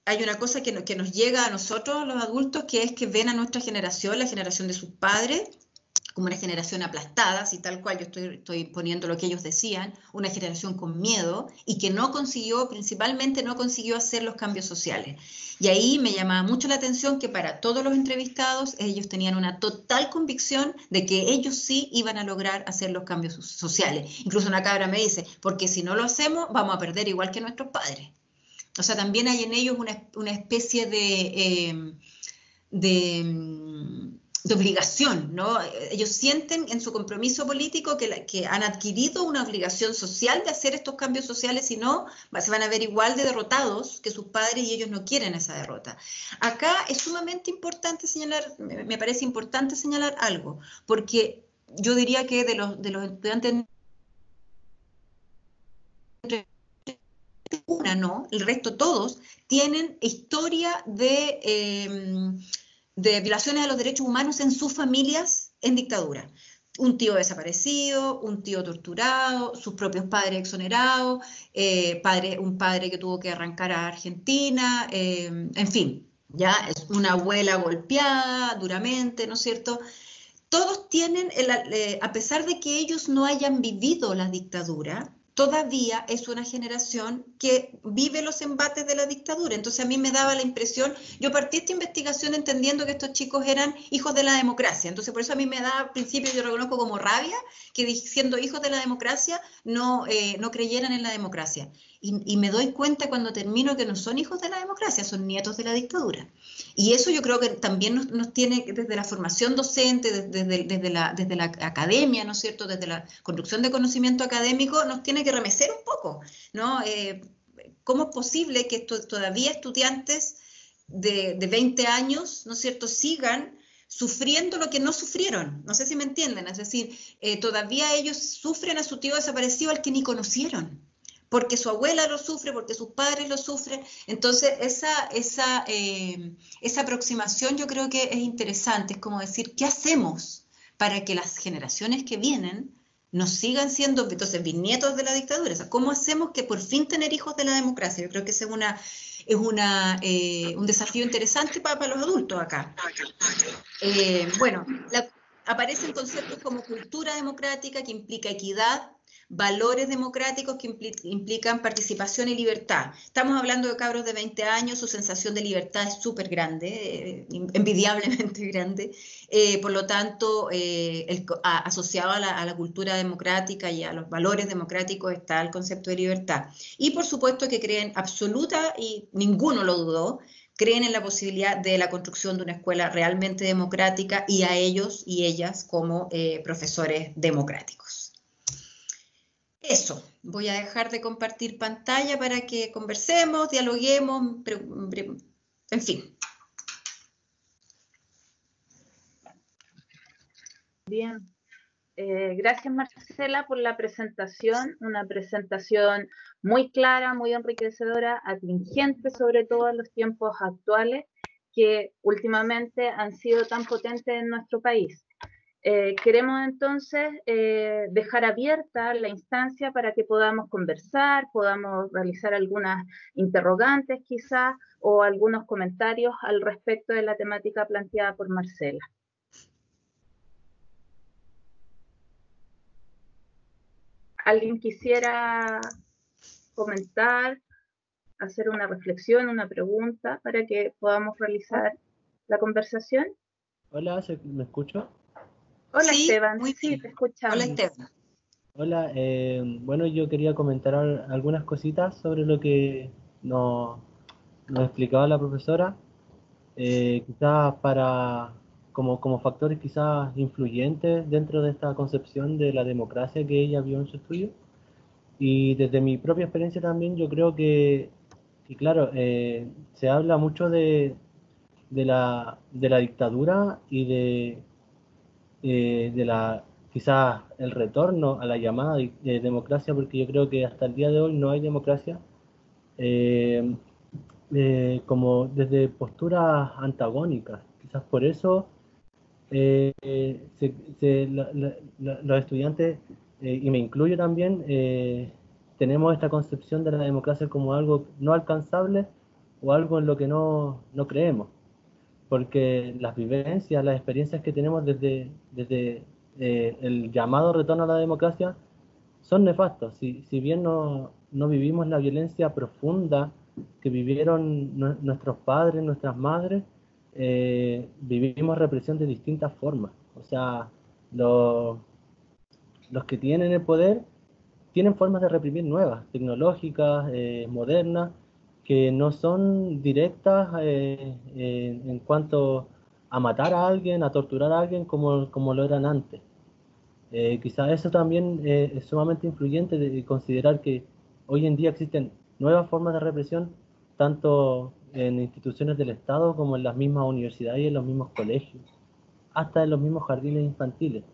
Hay una cosa que nos llega a nosotros, los adultos, que es que ven a nuestra generación, la generación de sus padres, como una generación aplastada, así tal cual yo estoy poniendo lo que ellos decían, una generación con miedo y que principalmente no consiguió hacer los cambios sociales. Y ahí me llamaba mucho la atención que para todos los entrevistados ellos tenían una total convicción de que ellos sí iban a lograr hacer los cambios sociales. Incluso una cabra me dice, porque si no lo hacemos vamos a perder igual que nuestros padres. O sea, también hay en ellos una especie de obligación, ¿no? Ellos sienten en su compromiso político que han adquirido una obligación social de hacer estos cambios sociales, si no, se van a ver igual de derrotados que sus padres y ellos no quieren esa derrota. Acá es sumamente importante señalar, me parece importante señalar algo, porque yo diría que de los estudiantes una no, el resto todos tienen historia de violaciones a los derechos humanos en sus familias en dictadura. Un tío desaparecido, un tío torturado, sus propios padres exonerados, un padre que tuvo que arrancar a Argentina, en fin, ya es una abuela golpeada duramente, ¿no es cierto? Todos tienen, a pesar de que ellos no hayan vivido la dictadura, todavía es una generación que vive los embates de la dictadura. Entonces a mí me daba la impresión, yo partí esta investigación entendiendo que estos chicos eran hijos de la democracia, entonces por eso a mí me da al principio, yo reconozco como rabia, que siendo hijos de la democracia no creyeran en la democracia. Y me doy cuenta cuando termino que no son hijos de la democracia, son nietos de la dictadura. Y eso yo creo que también nos tiene, desde la formación docente, desde la academia, ¿no es cierto?, desde la construcción de conocimiento académico, nos tiene que remecer un poco, ¿no? ¿Cómo es posible que todavía estudiantes de 20 años, ¿no es cierto?, sigan sufriendo lo que no sufrieron? No sé si me entienden, es decir, todavía ellos sufren a su tío desaparecido al que ni conocieron, porque su abuela lo sufre, porque sus padres lo sufren. Entonces, esa aproximación yo creo que es interesante, es como decir, ¿qué hacemos para que las generaciones que vienen nos sigan siendo, entonces, bisnietos de la dictadura? O sea, ¿cómo hacemos que por fin tener hijos de la democracia? Yo creo que ese es un desafío interesante para los adultos acá. Bueno, aparecen conceptos como cultura democrática, que implica equidad, valores democráticos que implican participación y libertad. Estamos hablando de cabros de 20 años, su sensación de libertad es súper grande, envidiablemente grande, por lo tanto, asociado a la cultura democrática y a los valores democráticos está el concepto de libertad. Y por supuesto que creen absoluta, y ninguno lo dudó, creen en la posibilidad de la construcción de una escuela realmente democrática y a ellos y ellas como profesores democráticos. Eso, voy a dejar de compartir pantalla para que conversemos, dialoguemos, en fin. Bien. Gracias, Marcela, por la presentación, una presentación muy clara, muy enriquecedora, atingente sobre todo en los tiempos actuales que últimamente han sido tan potentes en nuestro país. Queremos entonces dejar abierta la instancia para que podamos conversar, podamos realizar algunas interrogantes quizás o algunos comentarios al respecto de la temática planteada por Marcela. ¿Alguien quisiera comentar, hacer una reflexión, una pregunta para que podamos realizar la conversación? Hola, ¿me escucho? Hola, Sí, Esteban, muy sí, bien. te escuchamos. Hola, Esteban. Hola, bueno, yo quería comentar algunas cositas sobre lo que nos explicaba la profesora, quizás como factores quizás influyentes dentro de esta concepción de la democracia que ella vio en su estudio. Y desde mi propia experiencia también yo creo que claro, se habla mucho de la dictadura y de la quizás el retorno a la llamada democracia, porque yo creo que hasta el día de hoy no hay democracia, eh, como desde posturas antagónicas. Quizás por eso los estudiantes, y me incluyo también, tenemos esta concepción de la democracia como algo no alcanzable o algo en lo que no creemos, porque las vivencias, las experiencias que tenemos desde el llamado retorno a la democracia son nefastos. Si bien no vivimos la violencia profunda que vivieron nuestros padres, nuestras madres, vivimos represión de distintas formas. O sea, los que tienen el poder tienen formas de reprimir nuevas, tecnológicas, modernas, que no son directas en cuanto a matar a alguien, a torturar a alguien como lo eran antes. Quizás eso también es sumamente influyente de considerar que hoy en día existen nuevas formas de represión, tanto en instituciones del Estado como en las mismas universidades y en los mismos colegios, hasta en los mismos jardines infantiles.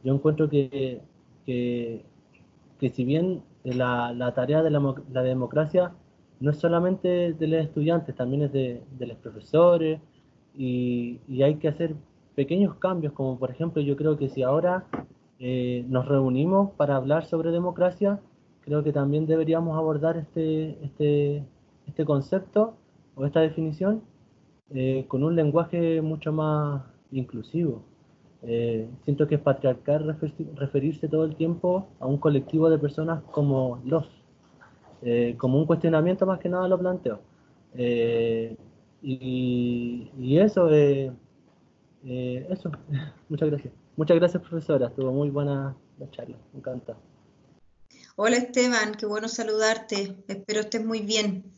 Yo encuentro que si bien la tarea de la democracia no es solamente de los estudiantes, también es de los profesores, y hay que hacer pequeños cambios, como por ejemplo yo creo que si ahora nos reunimos para hablar sobre democracia, creo que también deberíamos abordar este concepto o esta definición con un lenguaje mucho más inclusivo. Siento que es patriarcal referirse todo el tiempo a un colectivo de personas como como un cuestionamiento más que nada lo planteo. Y eso, eso, muchas gracias. Muchas gracias, profesora, estuvo muy buena la charla, me encanta. Hola, Esteban, qué bueno saludarte, espero estés muy bien.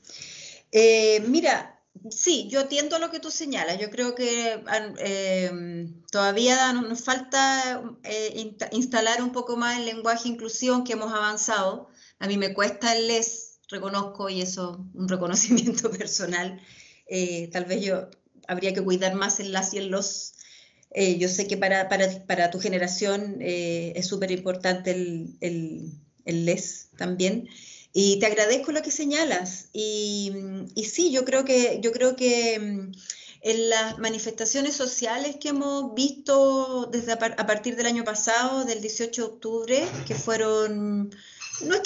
Mira, sí, yo atiendo a lo que tú señalas. Yo creo que todavía nos falta instalar un poco más el lenguaje inclusivo, aunque hemos avanzado. A mí me cuesta el LES, reconozco, y eso un reconocimiento personal. Tal vez yo habría que cuidar más el las y el los. Yo sé que para tu generación es súper importante el LES también. Y te agradezco lo que señalas. Y sí, yo creo que en las manifestaciones sociales que hemos visto desde a partir del año pasado, del 18 de octubre, que fueron... No es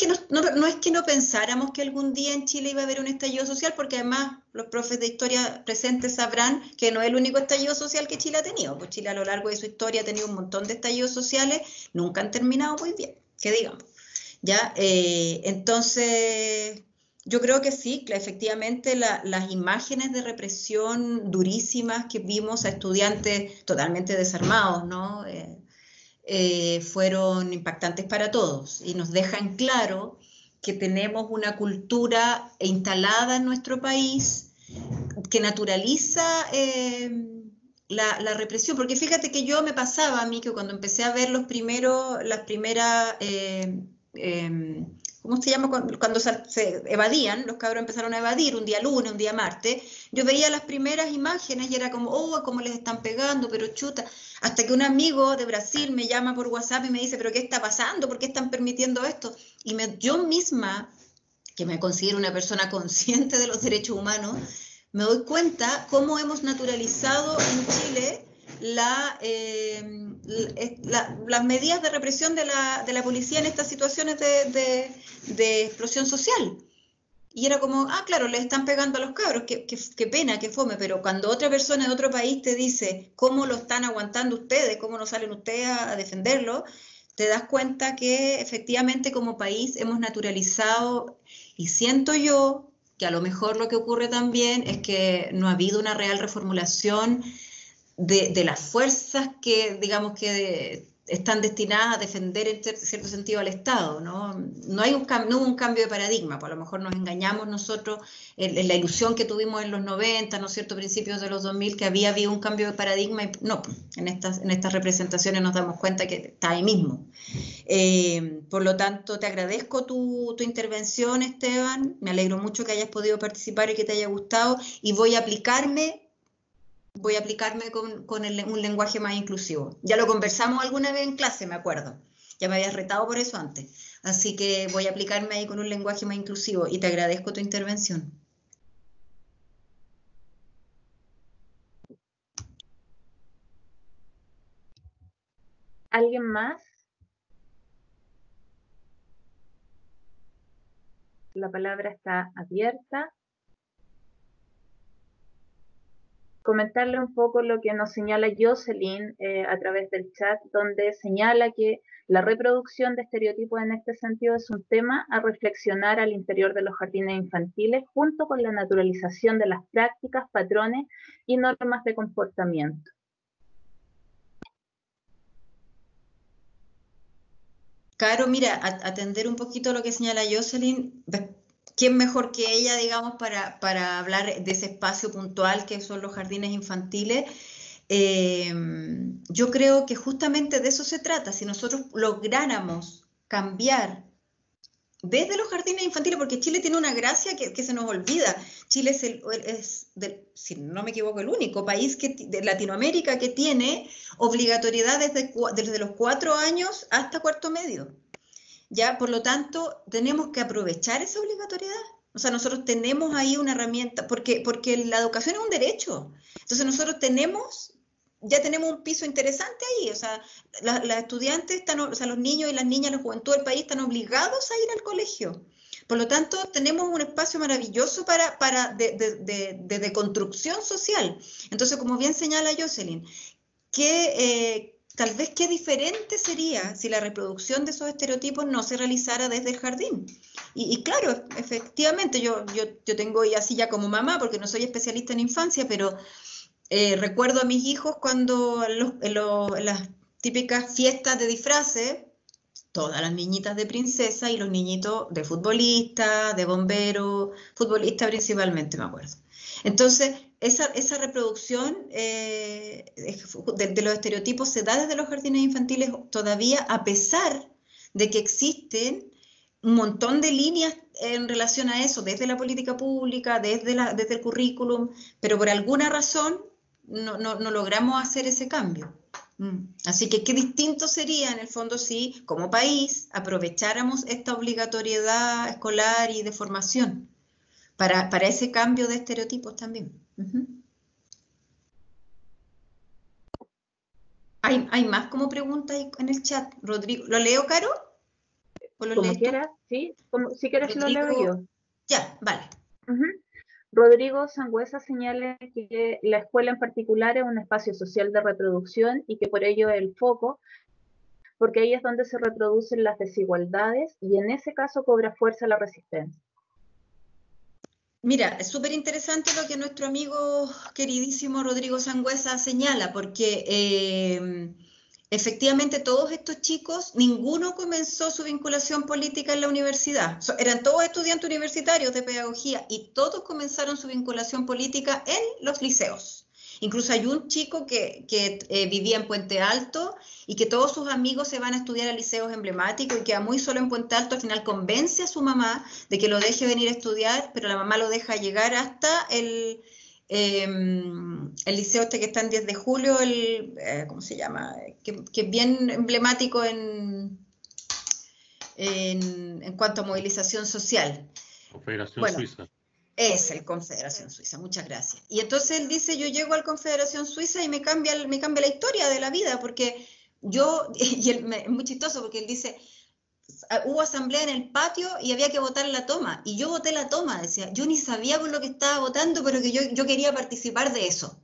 que no pensáramos que algún día en Chile iba a haber un estallido social, porque además los profes de historia presentes sabrán que no es el único estallido social que Chile ha tenido. Pues Chile a lo largo de su historia ha tenido un montón de estallidos sociales, nunca han terminado muy bien, que digamos. ¿Ya? Entonces, yo creo que sí, que efectivamente las imágenes de represión durísimas que vimos a estudiantes totalmente desarmados, ¿no? Fueron impactantes para todos y nos dejan claro que tenemos una cultura instalada en nuestro país que naturaliza la represión, porque fíjate que yo me pasaba a mí que cuando empecé a ver las primeras ¿cómo se llama? Cuando se evadían, los cabros empezaron a evadir un día lunes, un día martes, yo veía las primeras imágenes y era como, oh, cómo les están pegando, pero chuta, hasta que un amigo de Brasil me llama por WhatsApp y me dice, pero ¿qué está pasando? ¿Por qué están permitiendo esto? Y yo misma, que me considero una persona consciente de los derechos humanos, me doy cuenta cómo hemos naturalizado en Chile las medidas de represión de la policía en estas situaciones de explosión social. Y era como, claro, le están pegando a los cabros, qué pena, qué fome, pero cuando otra persona de otro país te dice cómo lo están aguantando ustedes, cómo no salen ustedes a defenderlo, te das cuenta que efectivamente como país hemos naturalizado, y siento yo que a lo mejor lo que ocurre también es que no ha habido una real reformulación de las fuerzas que, digamos, que están destinadas a defender en cierto sentido al Estado, ¿no? No hubo un cambio de paradigma, pues a lo mejor nos engañamos nosotros en la ilusión que tuvimos en los 90, ¿no es cierto?, principios de los 2000, que había habido un cambio de paradigma, y no, en estas representaciones nos damos cuenta que está ahí mismo. Por lo tanto, te agradezco tu intervención, Esteban, me alegro mucho que hayas podido participar y que te haya gustado, y voy a aplicarme con un lenguaje más inclusivo. Ya lo conversamos alguna vez en clase, me acuerdo. Ya me habías retado por eso antes. Así que voy a aplicarme ahí con un lenguaje más inclusivo y te agradezco tu intervención. ¿Alguien más? La palabra está abierta. Comentarle un poco lo que nos señala Jocelyn a través del chat, donde señala que la reproducción de estereotipos en este sentido es un tema a reflexionar al interior de los jardines infantiles, junto con la naturalización de las prácticas, patrones y normas de comportamiento. Caro, mira, atender un poquito lo que señala Jocelyn. ¿Quién mejor que ella, digamos, para hablar de ese espacio puntual que son los jardines infantiles? Yo creo que justamente de eso se trata. Si nosotros lográramos cambiar desde los jardines infantiles, porque Chile tiene una gracia que se nos olvida. Chile es si no me equivoco, el único país de Latinoamérica que tiene obligatoriedad desde los 4 años hasta cuarto medio. Ya, por lo tanto, tenemos que aprovechar esa obligatoriedad. O sea, nosotros tenemos ahí una herramienta, porque la educación es un derecho. Entonces nosotros ya tenemos un piso interesante ahí. O sea, las estudiantes los niños y las niñas, la juventud del país están obligados a ir al colegio. Por lo tanto, tenemos un espacio maravilloso de deconstrucción social. Entonces, como bien señala Jocelyn, tal vez qué diferente sería si la reproducción de esos estereotipos no se realizara desde el jardín. Y claro, efectivamente, yo tengo, y así ya como mamá, porque no soy especialista en infancia, pero recuerdo a mis hijos cuando en las típicas fiestas de disfraces, todas las niñitas de princesa y los niñitos de futbolista, de bombero, futbolista principalmente, me acuerdo. Entonces, esa reproducción de los estereotipos se da desde los jardines infantiles todavía, a pesar de que existen un montón de líneas en relación a eso, desde la política pública, desde el currículum, pero por alguna razón no logramos hacer ese cambio. Así que qué distinto sería en el fondo si, como país, aprovecháramos esta obligatoriedad escolar y de formación para ese cambio de estereotipos también. Hay más como preguntas en el chat, Rodrigo. ¿Lo leo, Caro? ¿O lo lees quieras, tú? Sí, si quieres Rodrigo, lo leo yo. Ya, vale. Rodrigo Sangüesa señala que la escuela en particular es un espacio social de reproducción y que por ello es el foco, porque ahí es donde se reproducen las desigualdades y en ese caso cobra fuerza la resistencia. Mira, es súper interesante lo que nuestro amigo queridísimo Rodrigo Sangüesa señala, porque efectivamente todos estos chicos, ninguno comenzó su vinculación política en la universidad. Eran todos estudiantes universitarios de pedagogía y todos comenzaron su vinculación política en los liceos. Incluso hay un chico que vivía en Puente Alto y que todos sus amigos se van a estudiar a liceos emblemáticos y queda muy solo en Puente Alto. Al final convence a su mamá de que lo deje venir a estudiar, pero la mamá lo deja llegar hasta el liceo este que está en 10 de julio, ¿cómo se llama? Que es bien emblemático en cuanto a movilización social. Confederación Suiza. Es el Confederación Suiza, muchas gracias. Y entonces él dice, yo llego al Confederación Suiza y me cambia la historia de la vida, porque es muy chistoso porque él dice, hubo asamblea en el patio y había que votar la toma, y yo voté la toma, decía, yo ni sabía por lo que estaba votando, pero que yo quería participar de eso,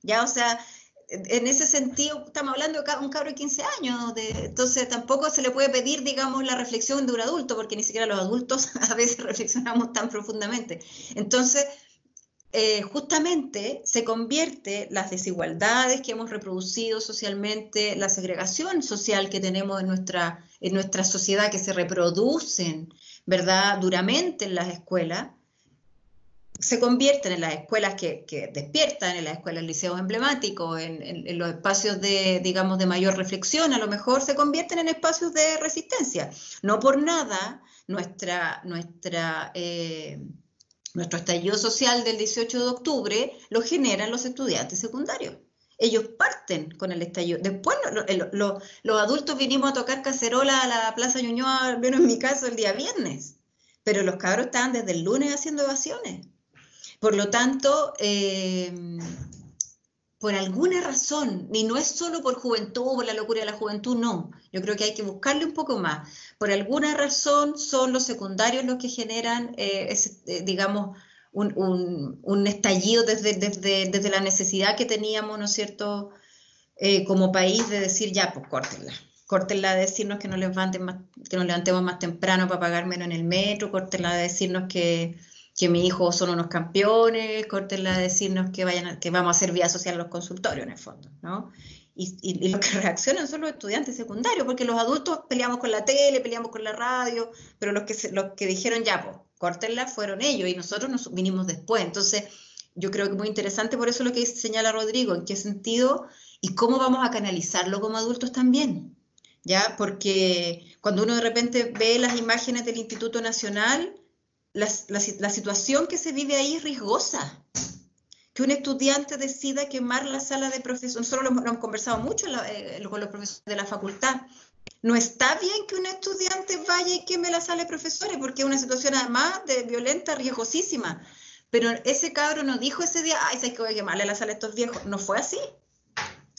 ya, o sea, en ese sentido, estamos hablando de un cabro de 15 años, entonces tampoco se le puede pedir, digamos, la reflexión de un adulto, porque ni siquiera los adultos a veces reflexionamos tan profundamente. Entonces, justamente se convierte las desigualdades que hemos reproducido socialmente, la segregación social que tenemos en nuestra sociedad, que se reproducen, ¿verdad?, duramente en las escuelas, se convierten en las escuelas que despiertan, en las escuelas, liceos emblemáticos, en los espacios digamos, de mayor reflexión, a lo mejor se convierten en espacios de resistencia. No por nada nuestro estallido social del 18 de octubre lo generan los estudiantes secundarios. Ellos parten con el estallido. Después los adultos vinimos a tocar cacerola a la Plaza Ñuñoa, al menos en mi caso, el día viernes. Pero los cabros estaban desde el lunes haciendo evasiones. Por lo tanto, por alguna razón, y no es solo por juventud o por la locura de la juventud, no. Yo creo que hay que buscarle un poco más. Por alguna razón son los secundarios los que generan, digamos, un estallido desde la necesidad que teníamos, ¿no es cierto?, como país, de decir, ya, pues córtenla de decirnos que nos levantemos más temprano para pagar menos en el metro, córtenla de decirnos que mis hijos son unos campeones, córtenla de decirnos que vamos a hacer vida social en los consultorios, en el fondo, ¿no? Y los que reaccionan son los estudiantes secundarios, porque los adultos peleamos con la tele, peleamos con la radio, pero los que dijeron ya, pues, córtenla, fueron ellos, y nosotros nos vinimos después. Entonces, yo creo que es muy interesante por eso lo que señala Rodrigo, en qué sentido y cómo vamos a canalizarlo como adultos también, ¿ya? Porque cuando uno de repente ve las imágenes del Instituto Nacional, la situación que se vive ahí es riesgosa. Que un estudiante decida quemar la sala de profesores, nosotros lo hemos conversado mucho con los profesores de la facultad. No está bien que un estudiante vaya y queme la sala de profesores, porque es una situación además violenta, riesgosísima. Pero ese cabro no dijo ese día, ay, ¿sabes que voy a quemarle la sala a estos viejos? No fue así.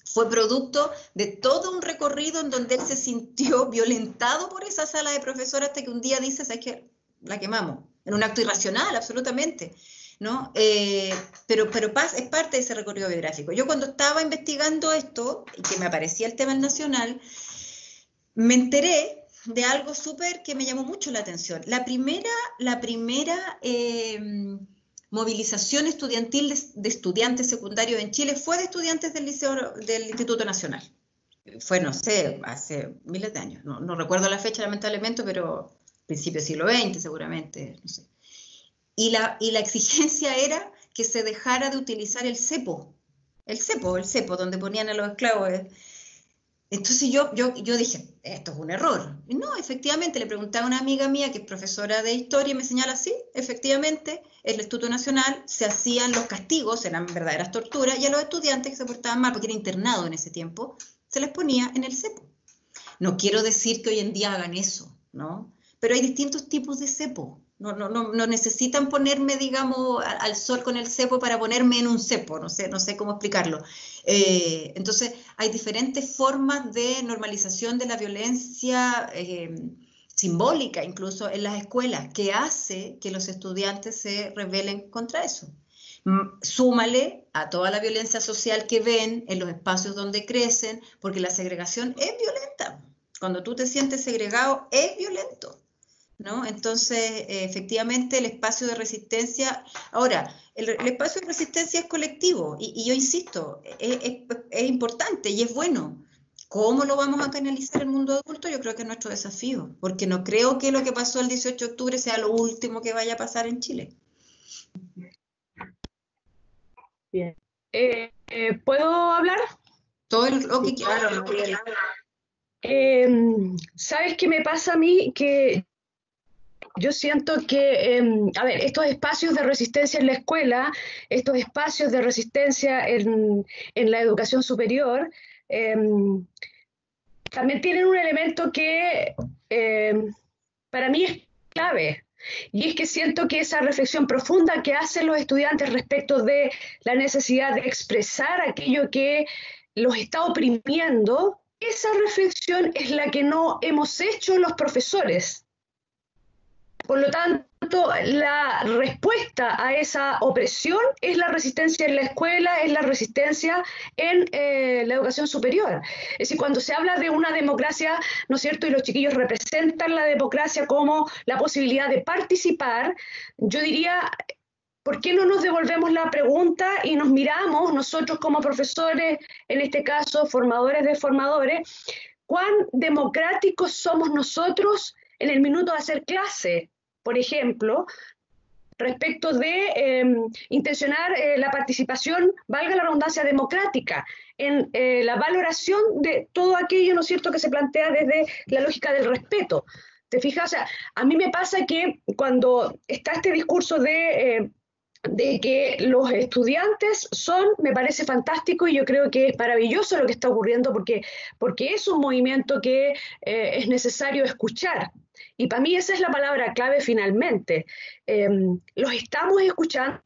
Fue producto de todo un recorrido en donde él se sintió violentado por esa sala de profesores hasta que un día dice, ¿sabes qué? La quemamos. En un acto irracional, absolutamente, ¿no? Pero es parte de ese recorrido biográfico. Yo cuando estaba investigando esto, y que me aparecía el tema del Nacional, me enteré de algo súper que me llamó mucho la atención. La primera movilización estudiantil de estudiantes secundarios en Chile fue de estudiantes del Instituto Nacional. Fue, no sé, hace miles de años. No recuerdo la fecha, lamentablemente, pero principio del siglo XX seguramente, no sé. Y la exigencia era que se dejara de utilizar el cepo, donde ponían a los esclavos. Entonces yo dije, esto es un error. Y no, efectivamente, le pregunté a una amiga mía que es profesora de historia y me señala, sí, efectivamente, en el Instituto Nacional se hacían los castigos, eran verdaderas torturas, y a los estudiantes que se portaban mal, porque era internado en ese tiempo, se les ponía en el cepo. No quiero decir que hoy en día hagan eso, ¿no? Pero hay distintos tipos de cepo. No necesitan ponerme, digamos, al sol con el cepo para ponerme en un cepo, no sé cómo explicarlo. Entonces, hay diferentes formas de normalización de la violencia simbólica, incluso en las escuelas, que hace que los estudiantes se rebelen contra eso. Súmale a toda la violencia social que ven en los espacios donde crecen, porque la segregación es violenta. Cuando tú te sientes segregado, es violento, ¿no? Entonces, efectivamente, el espacio de resistencia... Ahora, el espacio de resistencia es colectivo, y yo insisto, es importante y es bueno. ¿Cómo lo vamos a canalizar en el mundo adulto? Yo creo que es nuestro desafío, porque no creo que lo que pasó el 18 de octubre sea lo último que vaya a pasar en Chile. Bien. ¿Puedo hablar? Todo lo que quieras. Claro, Mariela. ¿Sabes qué me pasa a mí? Que yo siento que, a ver, estos espacios de resistencia en la escuela, estos espacios de resistencia en la educación superior, también tienen un elemento que para mí es clave. Y es que siento que esa reflexión profunda que hacen los estudiantes respecto de la necesidad de expresar aquello que los está oprimiendo, esa reflexión es la que no hemos hecho los profesores. Por lo tanto, la respuesta a esa opresión es la resistencia en la escuela, es la resistencia en la educación superior. Es decir, cuando se habla de una democracia, ¿no es cierto?, y los chiquillos representan la democracia como la posibilidad de participar, yo diría, ¿por qué no nos devolvemos la pregunta y nos miramos nosotros como profesores, en este caso formadores de formadores, cuán democráticos somos nosotros en el minuto de hacer clase? Por ejemplo, respecto de intencionar la participación, valga la redundancia, democrática, en la valoración de todo aquello, ¿no es cierto?, que se plantea desde la lógica del respeto. ¿Te fijas? O sea, a mí me pasa que cuando está este discurso de que los estudiantes son, me parece fantástico y yo creo que es maravilloso lo que está ocurriendo porque es un movimiento que es necesario escuchar. Y para mí esa es la palabra clave finalmente. Los estamos escuchando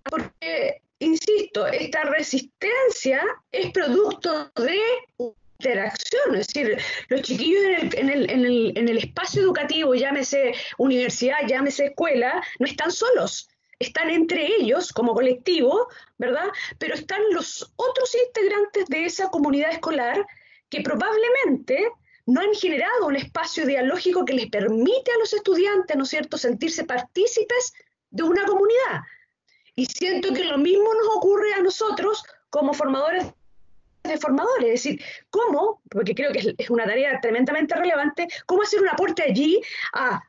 porque, insisto, esta resistencia es producto de interacción, es decir, los chiquillos en el espacio educativo, llámese universidad, llámese escuela, no están solos. Están entre ellos como colectivo, ¿verdad? Pero están los otros integrantes de esa comunidad escolar que probablemente no han generado un espacio dialógico que les permite a los estudiantes, ¿no es cierto?, sentirse partícipes de una comunidad. Y siento que lo mismo nos ocurre a nosotros como formadores de formadores, es decir, cómo, porque creo que es una tarea tremendamente relevante, cómo hacer un aporte allí a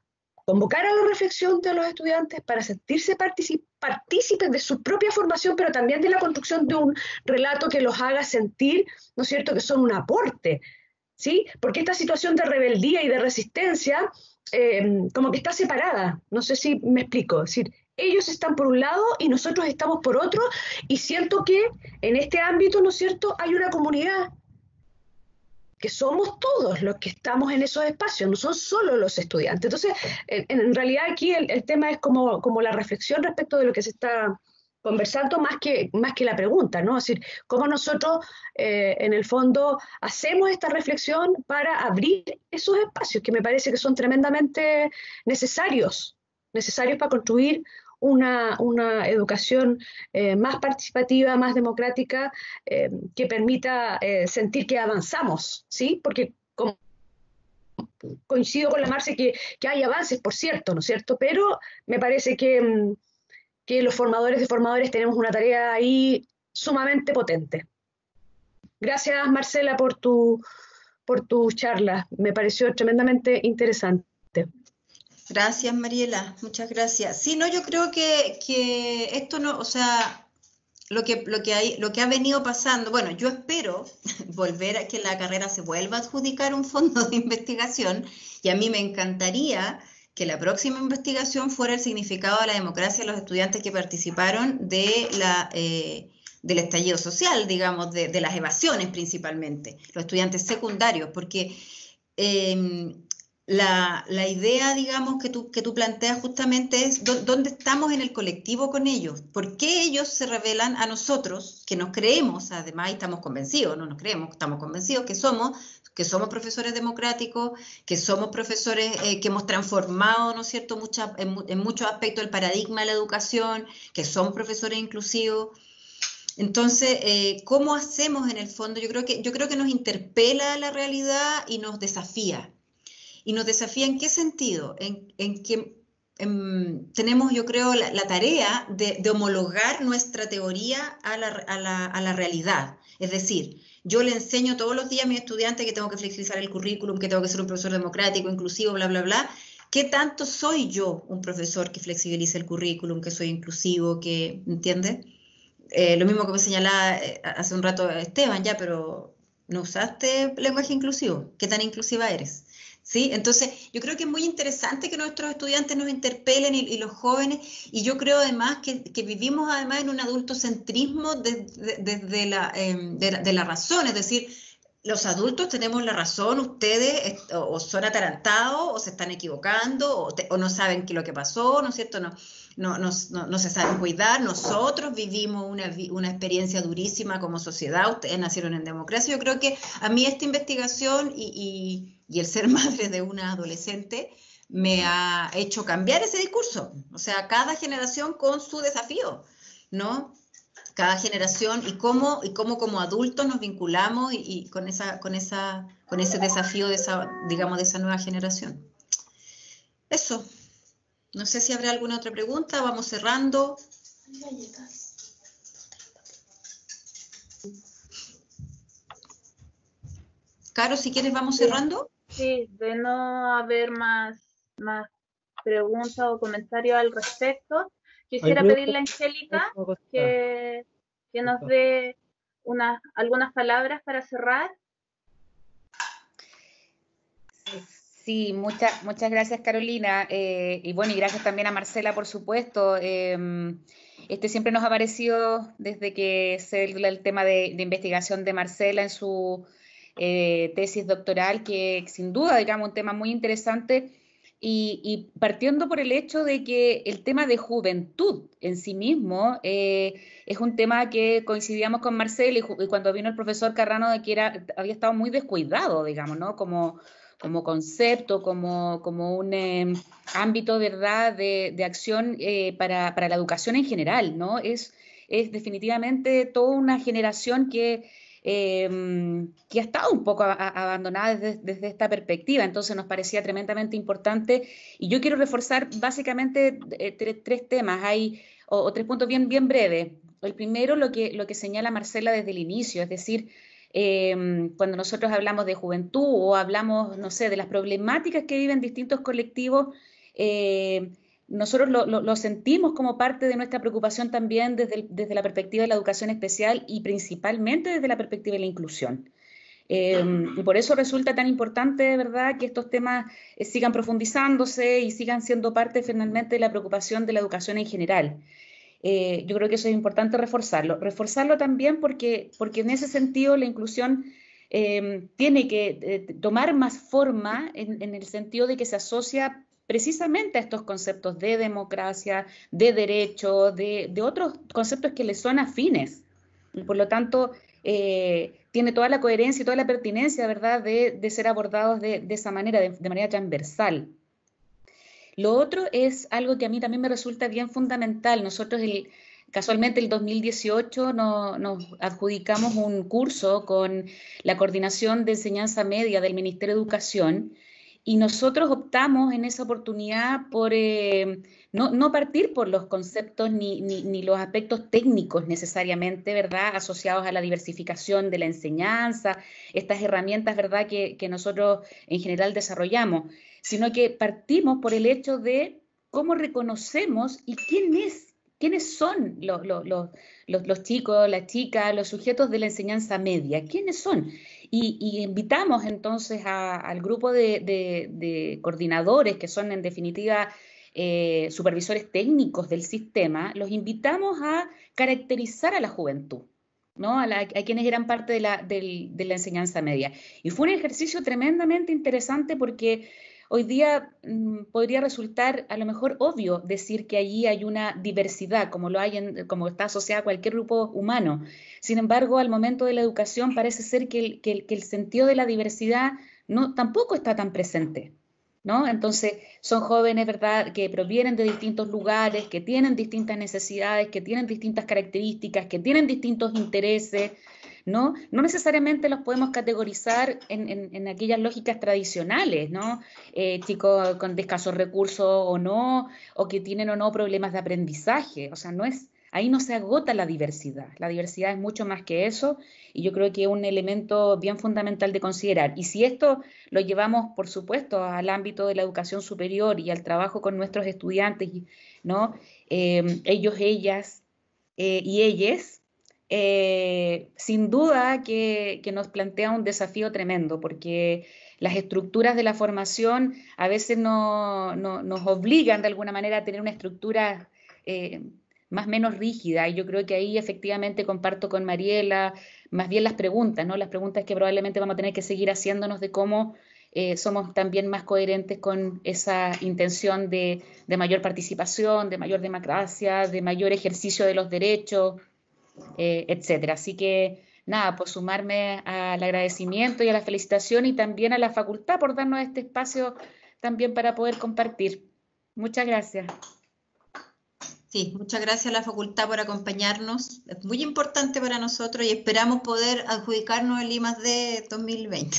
convocar a la reflexión de los estudiantes para sentirse partícipes de su propia formación, pero también de la construcción de un relato que los haga sentir, ¿no es cierto?, que son un aporte, ¿sí? Porque esta situación de rebeldía y de resistencia como que está separada, no sé si me explico, es decir, ellos están por un lado y nosotros estamos por otro, y siento que en este ámbito, ¿no es cierto?, hay una comunidad que somos todos los que estamos en esos espacios, no son solo los estudiantes. Entonces, en realidad aquí el tema es como la reflexión respecto de lo que se está conversando más que la pregunta, ¿no? Es decir, cómo nosotros en el fondo hacemos esta reflexión para abrir esos espacios que me parece que son tremendamente necesarios para construir una educación más participativa, más democrática, que permita sentir que avanzamos, ¿sí? Porque coincido con la Marce que hay avances, por cierto, ¿no es cierto? Pero me parece que los formadores de formadores tenemos una tarea ahí sumamente potente. Gracias, Marcela, por tu charla. Me pareció tremendamente interesante. Gracias, Mariela, muchas gracias. Sí, no, yo creo que esto no, o sea, lo que ha venido pasando, bueno, yo espero volver a que la carrera se vuelva a adjudicar un fondo de investigación, y a mí me encantaría que la próxima investigación fuera el significado de la democracia de los estudiantes que participaron del estallido social, digamos, de las evasiones principalmente, los estudiantes secundarios, porque la idea, digamos, que tú planteas justamente es dónde estamos en el colectivo con ellos, por qué ellos se revelan a nosotros, que nos creemos, además, y estamos convencidos, no nos creemos, estamos convencidos que somos profesores democráticos, que somos profesores que hemos transformado, ¿no es cierto?, en muchos aspectos el paradigma de la educación, que somos profesores inclusivos. Entonces, ¿cómo hacemos en el fondo? Yo creo que nos interpela la realidad y nos desafía. ¿Y nos desafía en qué sentido? En que tenemos, yo creo, la tarea de homologar nuestra teoría a la realidad. Es decir, yo le enseño todos los días a mis estudiantes que tengo que flexibilizar el currículum, que tengo que ser un profesor democrático, inclusivo, bla, bla, bla. ¿Qué tanto soy yo un profesor que flexibilice el currículum, que soy inclusivo, que, ¿entiendes? lo mismo que me señalaba hace un rato Esteban, ya, pero no usaste lenguaje inclusivo. ¿Qué tan inclusiva eres? ¿Sí? Entonces, yo creo que es muy interesante que nuestros estudiantes nos interpelen y los jóvenes, y yo creo además que vivimos además en un adultocentrismo desde de la razón, es decir, los adultos tenemos la razón, ustedes o son atarantados o se están equivocando o no saben qué es lo que pasó, ¿no es cierto? No se saben cuidar. Nosotros vivimos una experiencia durísima como sociedad, ustedes nacieron en democracia. Yo creo que a mí esta investigación y el ser madre de una adolescente me ha hecho cambiar ese discurso. O sea, cada generación con su desafío, ¿no? Cada generación y cómo como adultos nos vinculamos y con ese desafío de esa nueva generación. Eso. No sé si habrá alguna otra pregunta. Vamos cerrando. Caro, si quieres vamos cerrando. Sí, de no haber más preguntas o comentarios al respecto, quisiera pedirle a Angélica que nos dé algunas palabras para cerrar. Sí, muchas gracias, Carolina. Y bueno, y gracias también a Marcela, por supuesto. Siempre nos ha parecido, desde que sé el tema de investigación de Marcela en su tesis doctoral, que sin duda, digamos, un tema muy interesante. Y partiendo por el hecho de que el tema de juventud en sí mismo es un tema que coincidíamos con Marcela y cuando vino el profesor Carrano, de que había estado muy descuidado, digamos, ¿no? Como concepto, como un ámbito, ¿verdad?, de acción para la educación en general, ¿no? Es definitivamente toda una generación que ha estado un poco abandonada desde esta perspectiva. Entonces nos parecía tremendamente importante, y yo quiero reforzar básicamente tres temas, o 3 puntos bien breves. El primero, lo que señala Marcela desde el inicio, es decir, cuando nosotros hablamos de juventud o hablamos, no sé, de las problemáticas que viven distintos colectivos, nosotros lo sentimos como parte de nuestra preocupación también desde la perspectiva de la educación especial y principalmente desde la perspectiva de la inclusión. Y por eso resulta tan importante, ¿verdad?, que estos temas sigan profundizándose y sigan siendo parte finalmente de la preocupación de la educación en general. Yo creo que eso es importante reforzarlo también porque en ese sentido la inclusión tiene que tomar más forma en el sentido de que se asocia precisamente a estos conceptos de democracia, de derecho, de otros conceptos que le son afines. Y por lo tanto, tiene toda la coherencia y toda la pertinencia, ¿verdad?, de ser abordados de esa manera, de manera transversal. Lo otro es algo que a mí también me resulta bien fundamental. Nosotros casualmente el 2018 nos adjudicamos un curso con la Coordinación de Enseñanza Media del Ministerio de Educación, y nosotros optamos en esa oportunidad por no partir por los conceptos ni los aspectos técnicos necesariamente, ¿verdad?, asociados a la diversificación de la enseñanza, estas herramientas, ¿verdad?, que nosotros en general desarrollamos, sino que partimos por el hecho de cómo reconocemos y quiénes son los chicos, las chicas, los sujetos de la enseñanza media, quiénes son. Y invitamos entonces al grupo de coordinadores, que son en definitiva supervisores técnicos del sistema, los invitamos a caracterizar a la juventud, ¿no? A quienes eran parte de la enseñanza media. Y fue un ejercicio tremendamente interesante porque hoy día podría resultar a lo mejor obvio decir que allí hay una diversidad, como está asociada a cualquier grupo humano. Sin embargo, al momento de la educación parece ser que el sentido de la diversidad tampoco está tan presente, ¿no? Entonces, son jóvenes, ¿verdad?, que provienen de distintos lugares, que tienen distintas necesidades, que tienen distintas características, que tienen distintos intereses, ¿no? No necesariamente los podemos categorizar en aquellas lógicas tradicionales, ¿no? Chicos con escasos recursos o no, o que tienen o no problemas de aprendizaje. O sea, ahí no se agota la diversidad. La diversidad es mucho más que eso, y yo creo que es un elemento bien fundamental de considerar. Y si esto lo llevamos, por supuesto, al ámbito de la educación superior y al trabajo con nuestros estudiantes, ¿no? Ellos, ellas, y ellas, sin duda que nos plantea un desafío tremendo, porque las estructuras de la formación a veces nos obligan de alguna manera a tener una estructura más o menos rígida, y yo creo que ahí efectivamente comparto con Mariela más bien las preguntas, ¿no? Las preguntas que probablemente vamos a tener que seguir haciéndonos de cómo somos también más coherentes con esa intención de mayor participación, de mayor democracia, de mayor ejercicio de los derechos, etcétera. Así que nada, pues sumarme al agradecimiento y a la felicitación, y también a la facultad por darnos este espacio también para poder compartir. Muchas gracias. Sí, muchas gracias a la facultad por acompañarnos. Es muy importante para nosotros y esperamos poder adjudicarnos el I+D 2020.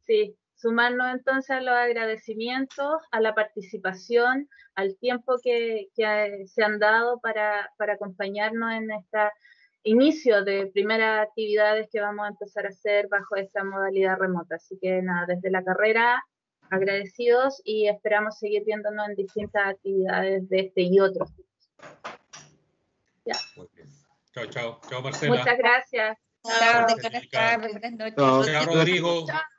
Sí, sumarnos entonces a los agradecimientos, a la participación, al tiempo que se han dado para acompañarnos en este inicio de primeras actividades que vamos a empezar a hacer bajo esta modalidad remota. Así que nada, desde la carrera, agradecidos, y esperamos seguir viéndonos en distintas actividades de este y otros. Ya. Muy bien. Chao, chao. Chao, Marcela. Muchas gracias. Chao, Chao, buenas Angélica. tardes, buenas noches. Chao. Chao, Rodrigo. Chao.